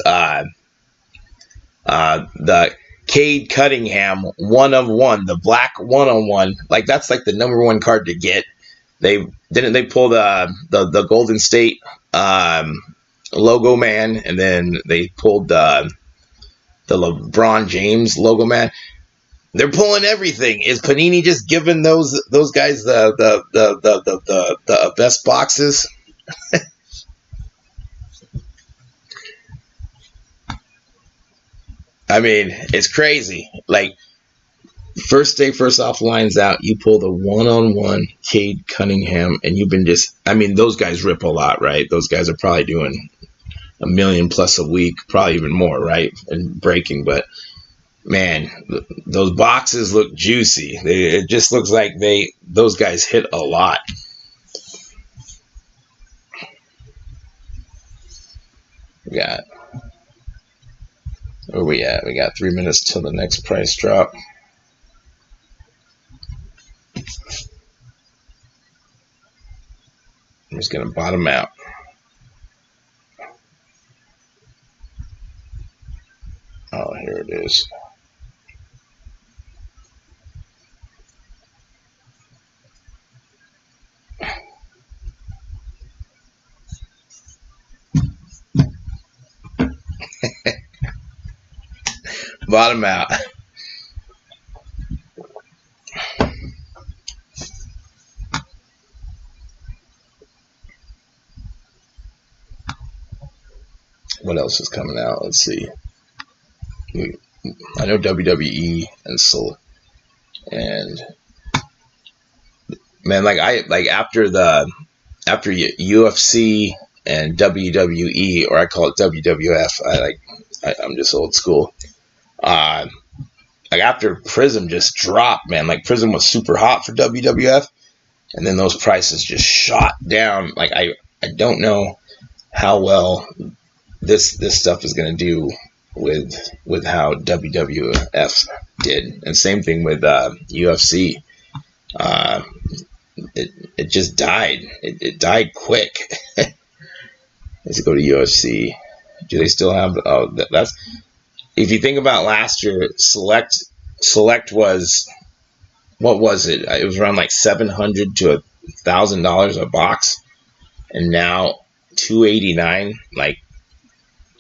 The Cade Cunningham 1/1, the black 1/1. Like that's like the #1 card to get. They pull the Golden State logo man, and then they pulled the LeBron James logo man. They're pulling everything. Is Panini just giving those guys the best boxes? I mean, it's crazy. Like first day, first off lines out, you pull the 1/1 Cade Cunningham, and you've been just. I mean, those guys rip a lot, right? Those guys are probably doing $1 million plus a week, probably even more, right? And breaking, but man, those boxes look juicy. It just looks like those guys hit a lot. Where we at? We got 3 minutes till the next price drop. I'm just gonna bottom out. Oh, here it is. Bottom out. What else is coming out? Let's see. I know WWE and man, after UFC and WWE, or I call it WWF. I'm just old school. Like after Prizm just dropped, man. Like Prizm was super hot for WWF, and then those prices just shot down. Like I don't know how well this stuff is going to do with how WWF did, and same thing with UFC. It just died. It died quick. Let's go to UFC. Do they still have? Oh, that's. If you think about last year, Select was, what was it? It was around like $700 to $1,000 a box, and now $289. Like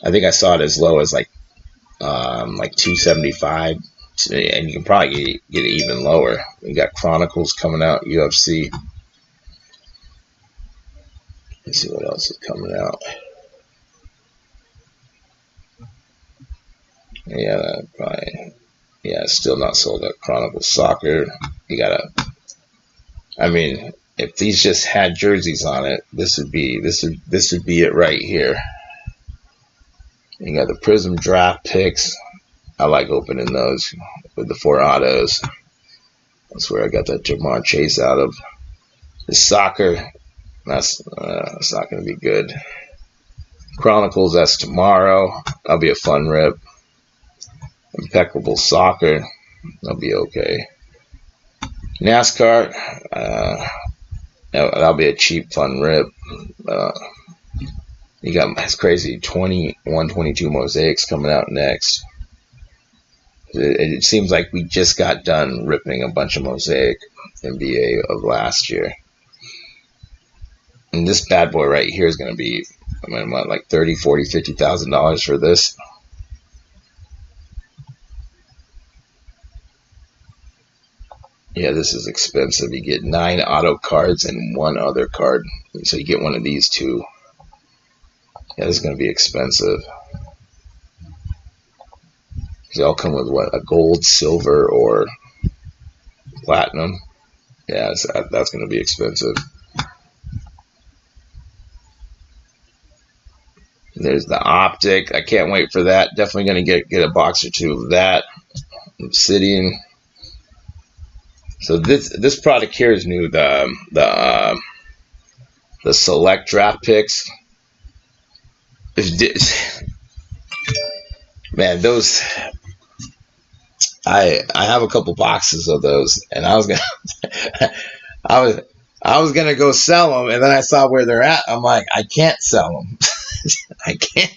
I think I saw it as low as like $275, and you can probably get it even lower. We got Chronicles coming out, UFC. Let's see what else is coming out. Yeah, probably. Yeah, it's still not sold out. Chronicles Soccer. You gotta. I mean, if these just had jerseys on it, this would be it right here. You got the Prizm draft picks. I like opening those with the 4 autos. That's where I got that Jamar Chase out of. The soccer, that's not going to be good. Chronicles, that's tomorrow. That'll be a fun rip. Impeccable Soccer, that'll be okay. NASCAR, that'll be a cheap, fun rip. You got, that's crazy, 21-22 Mosaics coming out next. It seems like we just got done ripping a bunch of Mosaic NBA of last year. And this bad boy right here is going to be, I mean, what, like $30,000, $40,000, $50,000 for this. Yeah, this is expensive. You get 9 auto cards and 1 other card. So you get one of these 2. Yeah, this is going to be expensive. They all come with what? A gold, silver, or platinum. Yeah, that's going to be expensive. There's the Optic. I can't wait for that. Definitely going to get a box or 2 of that. Obsidian. So this product here is new. The the select draft picks. Man, those I have a couple boxes of those, and I was gonna I was gonna go sell them, and then I saw where they're at. I'm like, I can't sell them. I can't.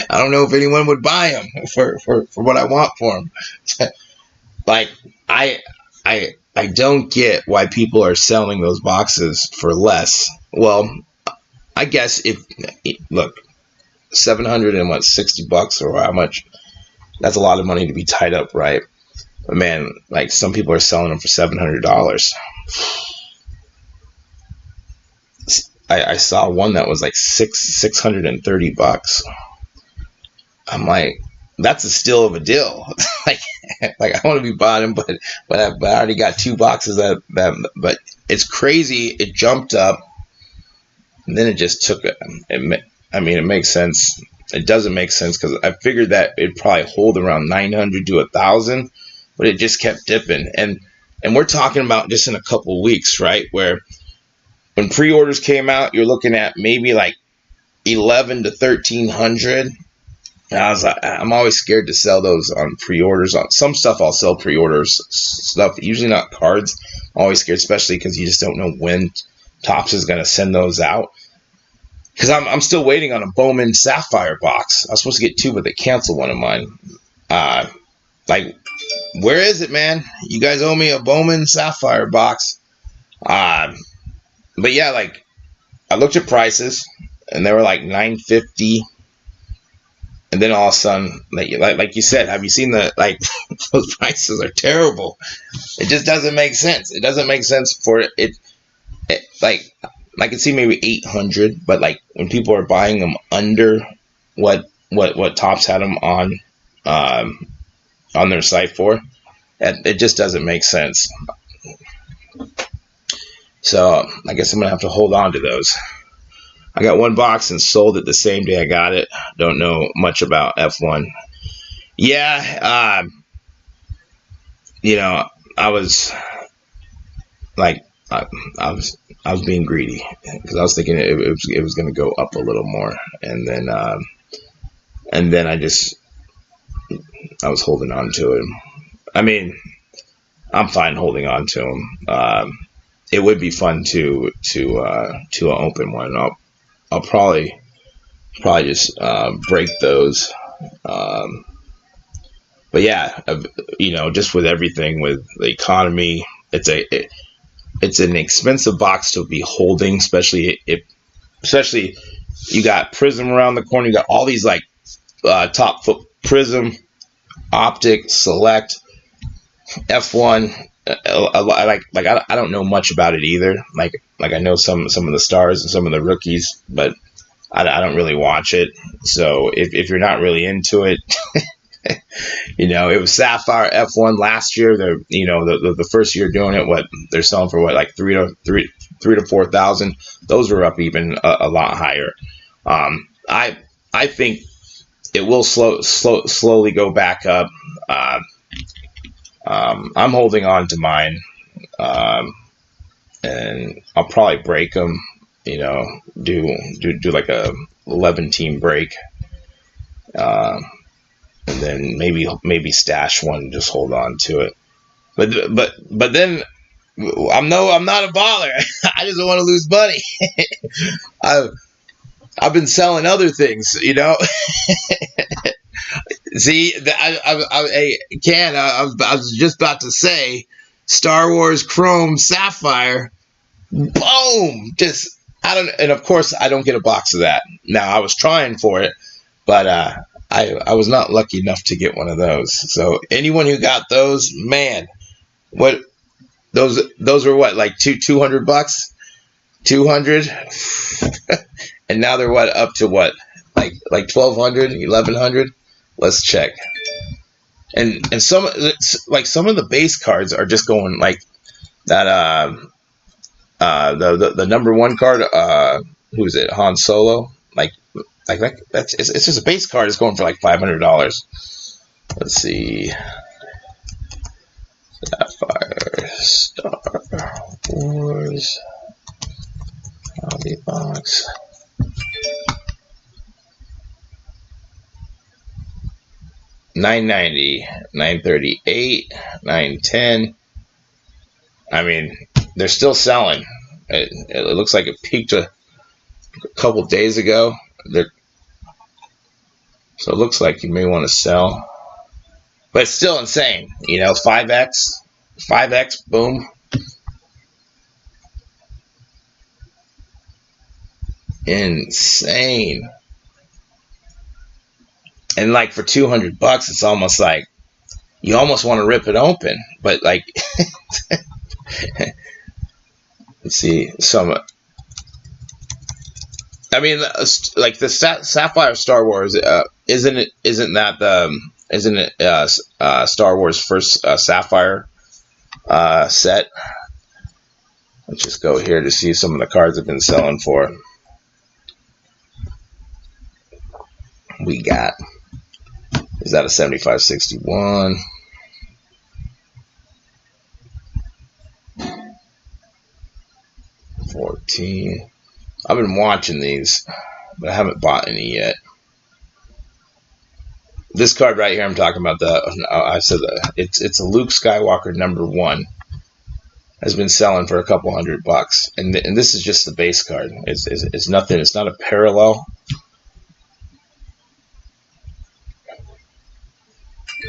I don't know if anyone would buy them for what I want for them. Like I don't get why people are selling those boxes for less. Well, I guess if look, $760 or how much? That's a lot of money to be tied up, right? But man, like some people are selling them for $700. I saw one that was like $630. I'm like, that's a steal of a deal. like I want to be buying them, but I already got 2 boxes that. But it's crazy. It jumped up, and then it just took it. I mean, it makes sense. It doesn't make sense because I figured that it'd probably hold around 900 to 1,000, but it just kept dipping. And we're talking about just in a couple of weeks, right? Where when pre-orders came out, you're looking at maybe like 11 to 1,300. And I was like, I'm always scared to sell those on pre-orders. On some stuff, I'll sell pre-orders stuff, usually not cards. I'm always scared, especially because you just don't know when Topps is going to send those out. Because I'm still waiting on a Bowman Sapphire box. I was supposed to get 2, but they canceled one of mine. Like, where is it, man? You guys owe me a Bowman Sapphire box. But yeah, like, I looked at prices, and they were like $950. And then all of a sudden, like you said, have you seen like, those prices are terrible. It just doesn't make sense. It doesn't make sense for it like, I can see maybe 800, but like when people are buying them under what Topps had them on their site for, it just doesn't make sense. So I guess I'm gonna have to hold on to those. I got 1 box and sold it the same day I got it. Don't know much about F1. Yeah, you know, I was like, I was being greedy because I was thinking it was going to go up a little more, and then I was holding on to it. I mean, I'm fine holding on to them. It would be fun to open one. I'll probably just break those. But yeah, you know, just with everything with the economy, it's an expensive box to be holding, especially you got Prizm around the corner. You got all these like top foot Prizm, Optic, Select, F1. I don't know much about it either. Like I know some of the stars and some of the rookies, but I don't really watch it. So if you're not really into it. You know, it was Sapphire F1 last year. The first year doing it, they're selling for like 3 to 4,000. Those were up even a lot higher. I think it will slowly go back up. I'm holding on to mine, and I'll probably break them. You know, do like a 11-team break. And then maybe stash one and just hold on to it. But then I'm not a baller. I just don't want to lose money. I've been selling other things, you know. See, I was just about to say Star Wars Chrome Sapphire. Boom! And of course I don't get a box of that. Now I was trying for it, but I was not lucky enough to get one of those. So anyone who got those, man, what those were what, like $200, 200, and now they're up to what, like 1,200, 1,100. Let's check. And some of the base cards are just going like that. The number 1 card, who is it? Han Solo, like that's it's just a base card. It's going for like $500. Let's see. Sapphire Star Wars. Hobby box. $9.90, $9.38, $9.10. I mean, they're still selling. It looks like it peaked a couple days ago. So it looks like you may want to sell. But it's still insane. You know, 5X, boom. Insane. And like for $200, it's almost like you almost want to rip it open. But like, let's see, some. I mean, like the Sapphire Star Wars, isn't it Star Wars first Sapphire set? Let's just go here to see some of the cards I've been selling for. We got, is that a 7561? $14. I've been watching these, but I haven't bought any yet. This card right here, I'm talking about it's a Luke Skywalker #1. Has been selling for a couple $100, and this is just the base card. It's nothing. It's not a parallel.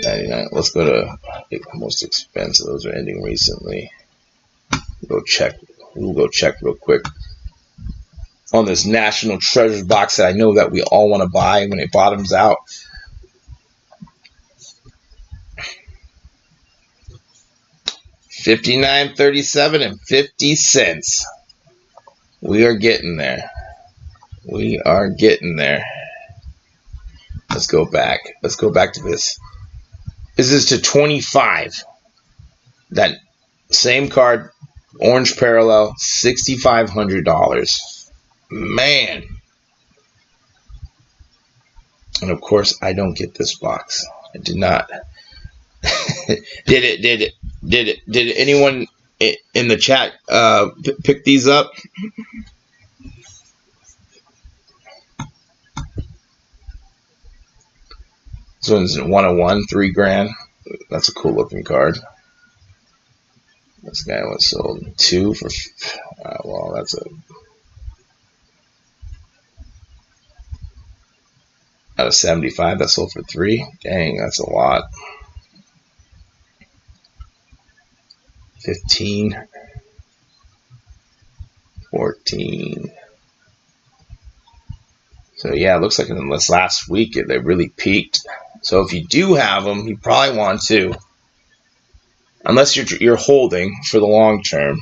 99. Let's go to most expensive. Those are ending recently. We'll go check real quick on this National Treasures box that I know that we all want to buy when it bottoms out. $59.37.50. We are getting there. We are getting there. Let's go back. Let's go back to this. This is to 25. That same card, orange parallel, $6,500. Man. And of course, I don't get this box. I did not. Did anyone in the chat pick these up? This one's 101, $3,000. That's a cool looking card. This guy was sold 2 for. Well, that's a. Out of 75, that sold for 3. Dang, that's a lot. 15, 14. So yeah, it looks like in this last week they really peaked. So if you do have them, you probably want to, unless you're holding for the long term.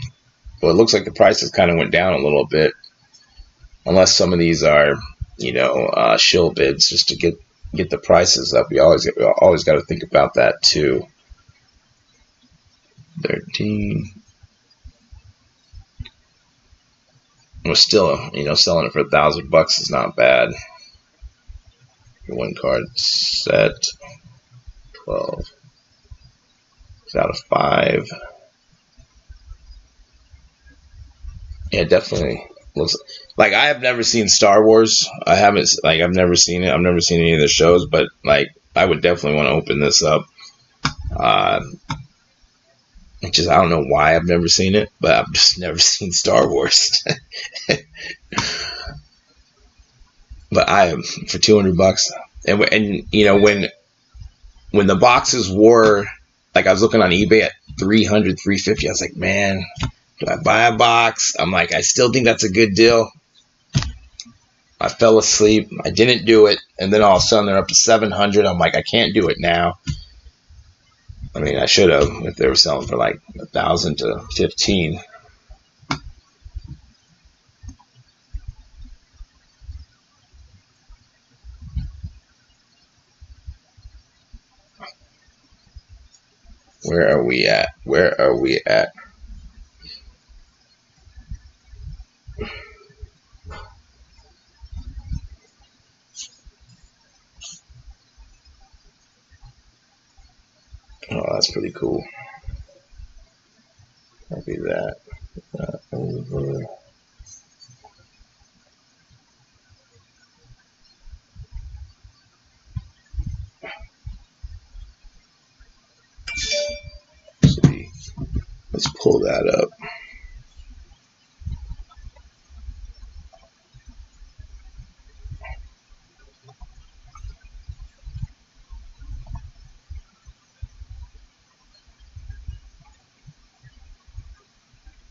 Well, it looks like the prices kind of went down a little bit, unless some of these are, shill bids just to get the prices up. You always got to think about that too. 13. We're still, selling it for $1,000 is not bad. One card set. 12. It's out of 5. Yeah, definitely looks like I have never seen Star Wars. I've never seen it. I've never seen any of the shows, but like I would definitely want to open this up. I don't know why I've never seen it, but I've just never seen Star Wars. But I am for $200, and when the boxes were like, I was looking on eBay at $300, $350. I was like, man, do I buy a box? I'm like, I still think that's a good deal. I fell asleep. I didn't do it, and then all of a sudden they're up to $700. I'm like, I can't do it now. I mean, I should have if they were selling for like $1,000 to $1,500. Where are we at? Where are we at? Oh, that's pretty cool. Copy that. Over. pull that up.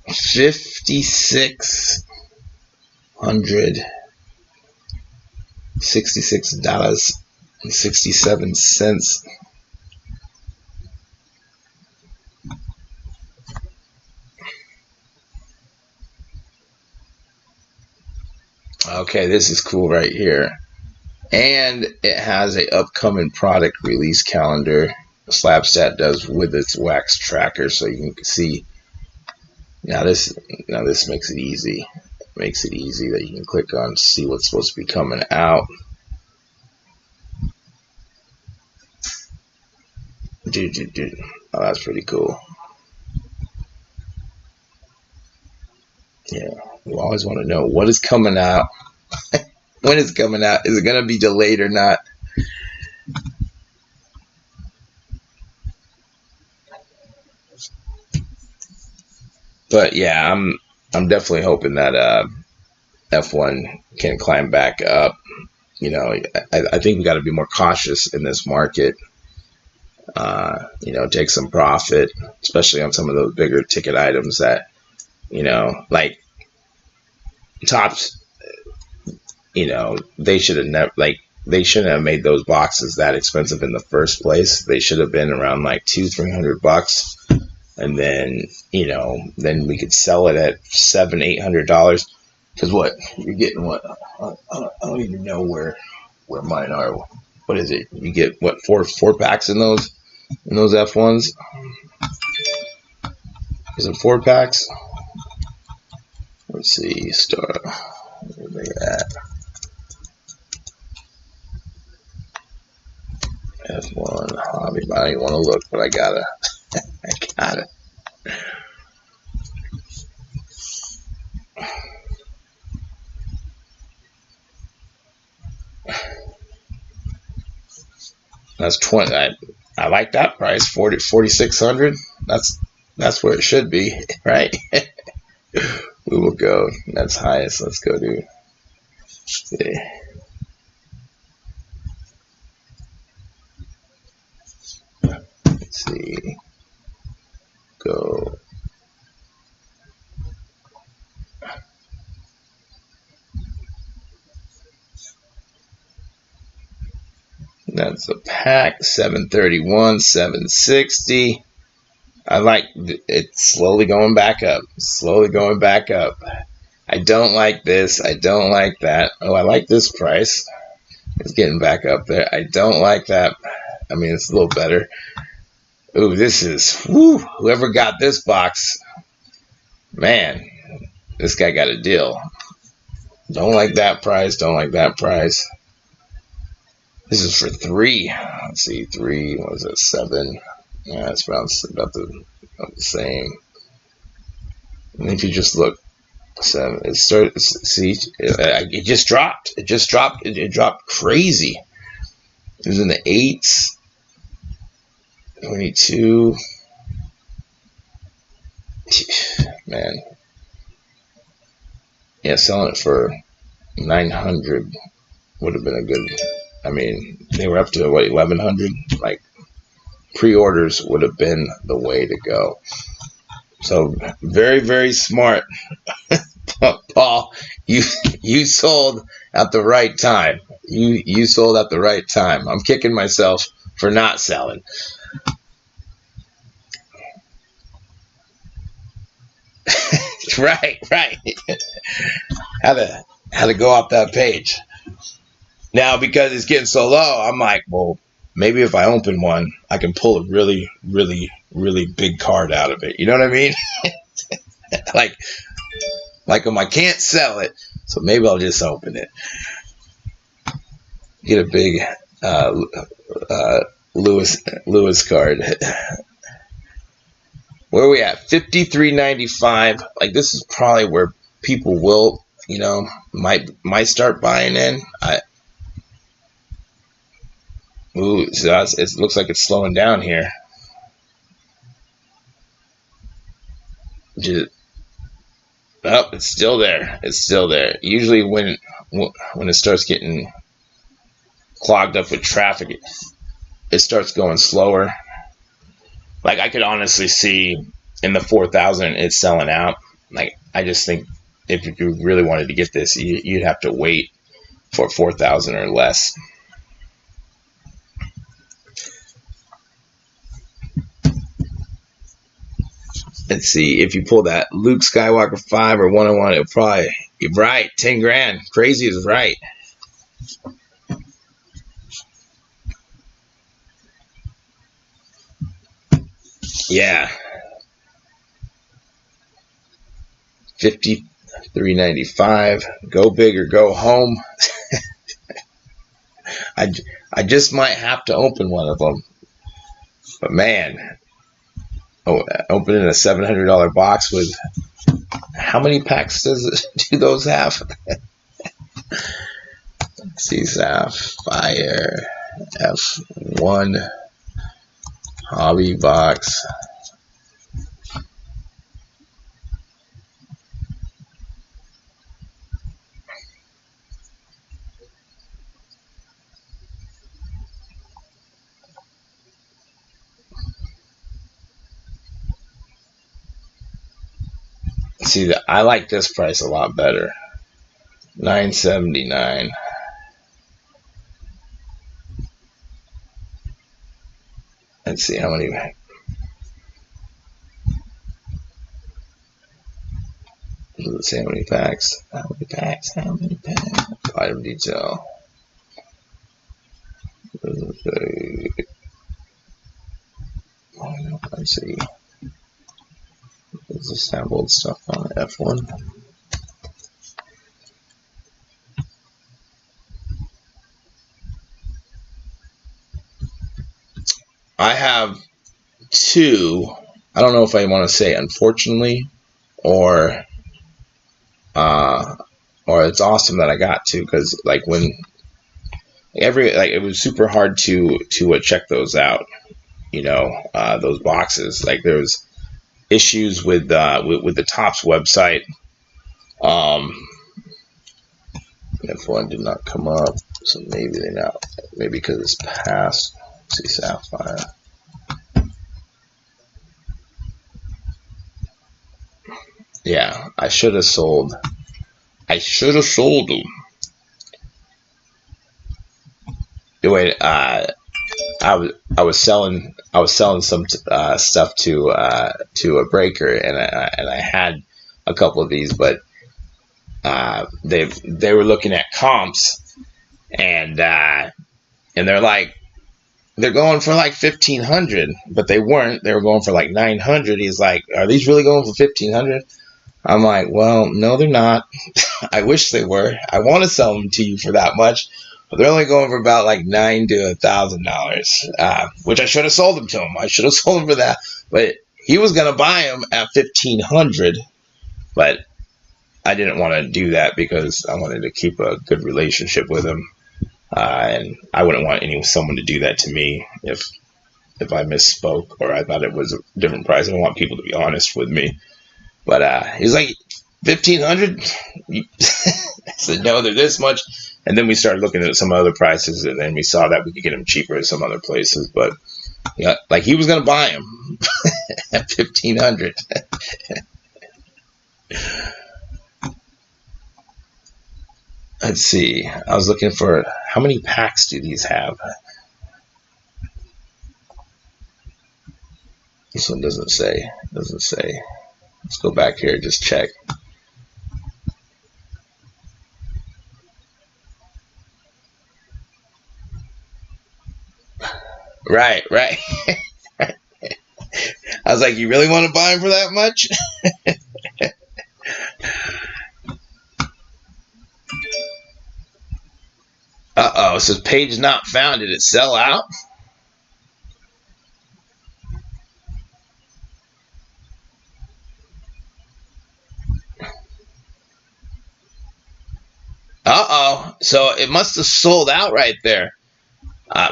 $5,666.67. Okay, this is cool right here. And it has a upcoming product release calendar. Slabstat does with its wax tracker, so you can see. Now this makes it easy. It makes it easy that you can click on see what's supposed to be coming out. Oh, that's pretty cool. Yeah, you always want to know what is coming out. When it's coming out. Is it going to be delayed or not? But yeah, I'm definitely hoping that F1 can climb back up. You know, I think we got to be more cautious in this market. You know, take some profit, especially on some of those bigger ticket items that, you know, like Tops. You know, they should have never they shouldn't have made those boxes that expensive in the first place. They should have been around like $200-300, and then, you know, then we could sell it at $700-800. Because what you're getting, what I don't even know where mine are. What is it? You get what four packs in those F1s? Is it 4 packs? Let's see, start where they at. F1 hobby. I don't even want to look, but I gotta. I gotta. That's 20. I like that price. 4,600. That's where it should be, right? We will go. That's highest. Let's go to. See. Let's see. Go. That's a pack. 731, 760. I like it. Slowly going back up. Slowly going back up. I don't like this. I don't like that. Oh, I like this price. It's getting back up there. I don't like that. I mean, it's a little better. Ooh, this is, whoo, whoever got this box, man, this guy got a deal. Don't like that price. Don't like that price. This is for 3. Let's see, 3, what is it, 7? Yeah, it's about the same. And if you just look, 7, it starts, see, it just dropped. It just dropped. It dropped crazy. It was in the 8s. 22. Man. Yeah, selling it for 900 would have been a good. I mean, they were up to what, 1100. Like, pre-orders would have been the way to go. So very, very smart, Paul. You sold at the right time. You sold at the right time. I'm kicking myself for not selling. Right. Had to go off that page. Now, because it's getting so low, I'm like, well, maybe if I open one, I can pull a really, really, really big card out of it. You know what I mean? like I can't sell it, so maybe I'll just open it. Get a big Lewis card. Where are we at? 53.95. Like, this is probably where people will, you know, might start buying in. So it looks like it's slowing down here. Just, oh, it's still there. It's still there. Usually when it starts getting clogged up with traffic, it starts going slower. Like, I could honestly see in the 4,000 it's selling out. Like, I just think if you really wanted to get this, you'd have to wait for 4,000 or less. Let's see, if you pull that Luke Skywalker 5 or 101, it'll probably, you're right, 10 grand. Crazy is right. Yeah. 53.95. Go big or go home. I just might have to open one of them. But man, opening a $700 box with, how many packs do those have? Let's see, Sapphire F1 hobby box. See, I like this price a lot better. $9.79. Let's see how many. Let's see how many packs. How many packs? How many packs? Item detail. Let's see. There's the sampled stuff on F1. I have two. I don't know if I want to say unfortunately or it's awesome that I got two, because like when it was super hard to check those out. You know, those boxes. Like there was issues with the Topps website. F1 did not come up, so maybe they not. Maybe because it's past. Let's see, Sapphire. Yeah, I should have sold. I should have sold them. Anyway, I was selling some stuff to a breaker, and I had a couple of these, but they were looking at comps, and they're like, they're going for like 1,500, but they weren't. They were going for like 900. He's like, are these really going for 1,500? I'm like, well, no, they're not. I wish they were. I want to sell them to you for that much, but they're only going for about like $900 to $1,000, which I should have sold them to him. I should have sold them for that, but he was gonna buy them at 1,500, but I didn't want to do that because I wanted to keep a good relationship with him, and I wouldn't want someone to do that to me if I misspoke or I thought it was a different price. I don't want people to be honest with me. But he's like, 1,500? I said, no, they're this much. And then we started looking at some other prices, and then we saw that we could get them cheaper at some other places. But yeah, like he was going to buy them at 1,500. Let's see. I was looking for, how many packs do these have? This one doesn't say. Doesn't say. Let's go back here, just check. Right. I was like, you really want to buy them for that much? Uh-oh, it says page not found. Did it sell out? Uh-oh, so it must have sold out right there.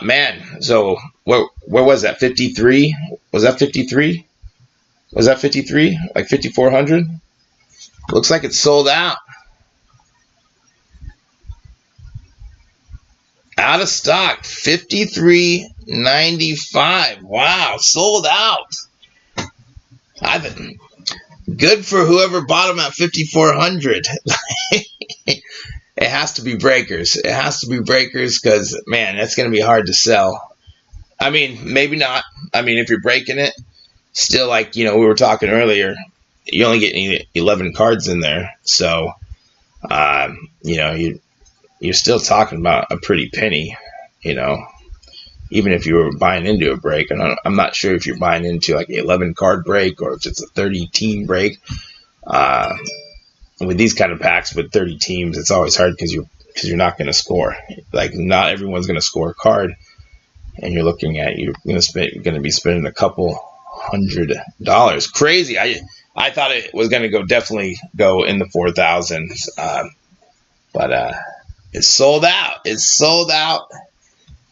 Man, so where was that? 53? Was that 53? Was that 53? Like 5,400? Looks like it's sold out. Out of stock. 53.95. Wow, sold out. Good for whoever bought them at 5,400. It has to be breakers. It has to be breakers because, man, that's going to be hard to sell. I mean, maybe not. I mean, if you're breaking it, still, like, you know, we were talking earlier, you only get 11 cards in there. So, you know, you're still talking about a pretty penny, you know, even if you were buying into a break. And I'm not sure if you're buying into like an 11 card break or if it's a 30 team break. With these kind of packs with 30 teams, it's always hard because you're not going to score. Like, not everyone's going to score a card, and you're going to be spending a couple $100. Crazy. I thought it was going to definitely go in the 4,000s, but it's sold out. It's sold out.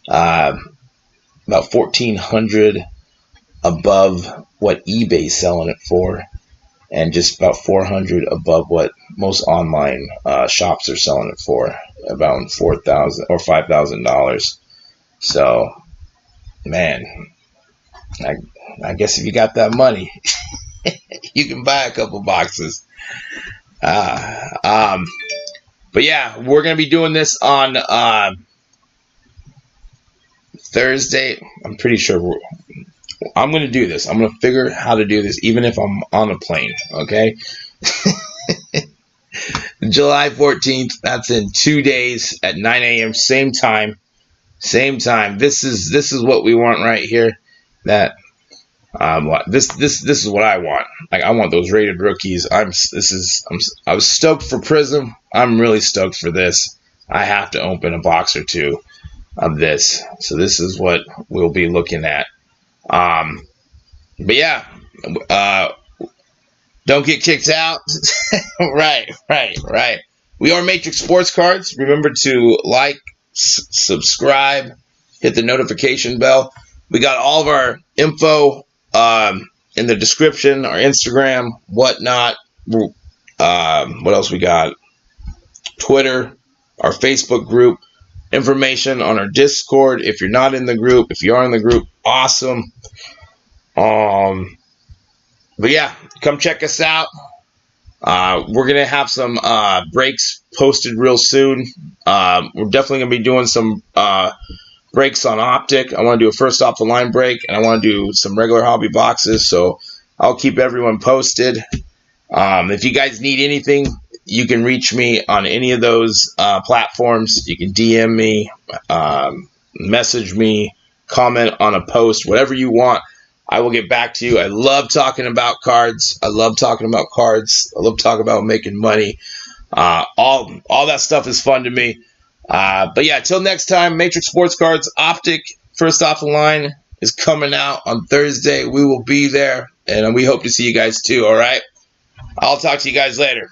About 1,400 above what eBay's selling it for, and just about 400 above what most online shops are selling it for, about $4,000 or $5,000. So, man, I guess if you got that money, you can buy a couple boxes. But yeah, we're gonna be doing this on Thursday. I'm pretty sure I'm going to do this. I'm going to figure how to do this even if I'm on a plane, okay? July 14th, that's in 2 days at 9 a.m. Same time. Same time. This is what we want right here. That this is what I want. Like, I want those rated rookies. I was stoked for Prizm. I'm really stoked for this. I have to open a box or two of this. So this is what we'll be looking at. But yeah, don't get kicked out. Right. We are Matrix Sports Cards. Remember to like, subscribe, hit the notification bell. We got all of our info in the description, our Instagram, whatnot. What else we got? Twitter, our Facebook group. Information on our Discord. If you're not in the group, if you are in the group, awesome. But yeah, come check us out. We're gonna have some breaks posted real soon. We're definitely gonna be doing some breaks on Optic. I want to do a first off the line break, and I want to do some regular hobby boxes. So I'll keep everyone posted. If you guys need anything, you can reach me on any of those platforms. You can DM me, message me, comment on a post, whatever you want. I will get back to you. I love talking about cards. I love talking about making money. All that stuff is fun to me. But yeah, till next time, Matrix Sports Cards Optic first off the line is coming out on Thursday. We will be there, and we hope to see you guys too. All right. I'll talk to you guys later.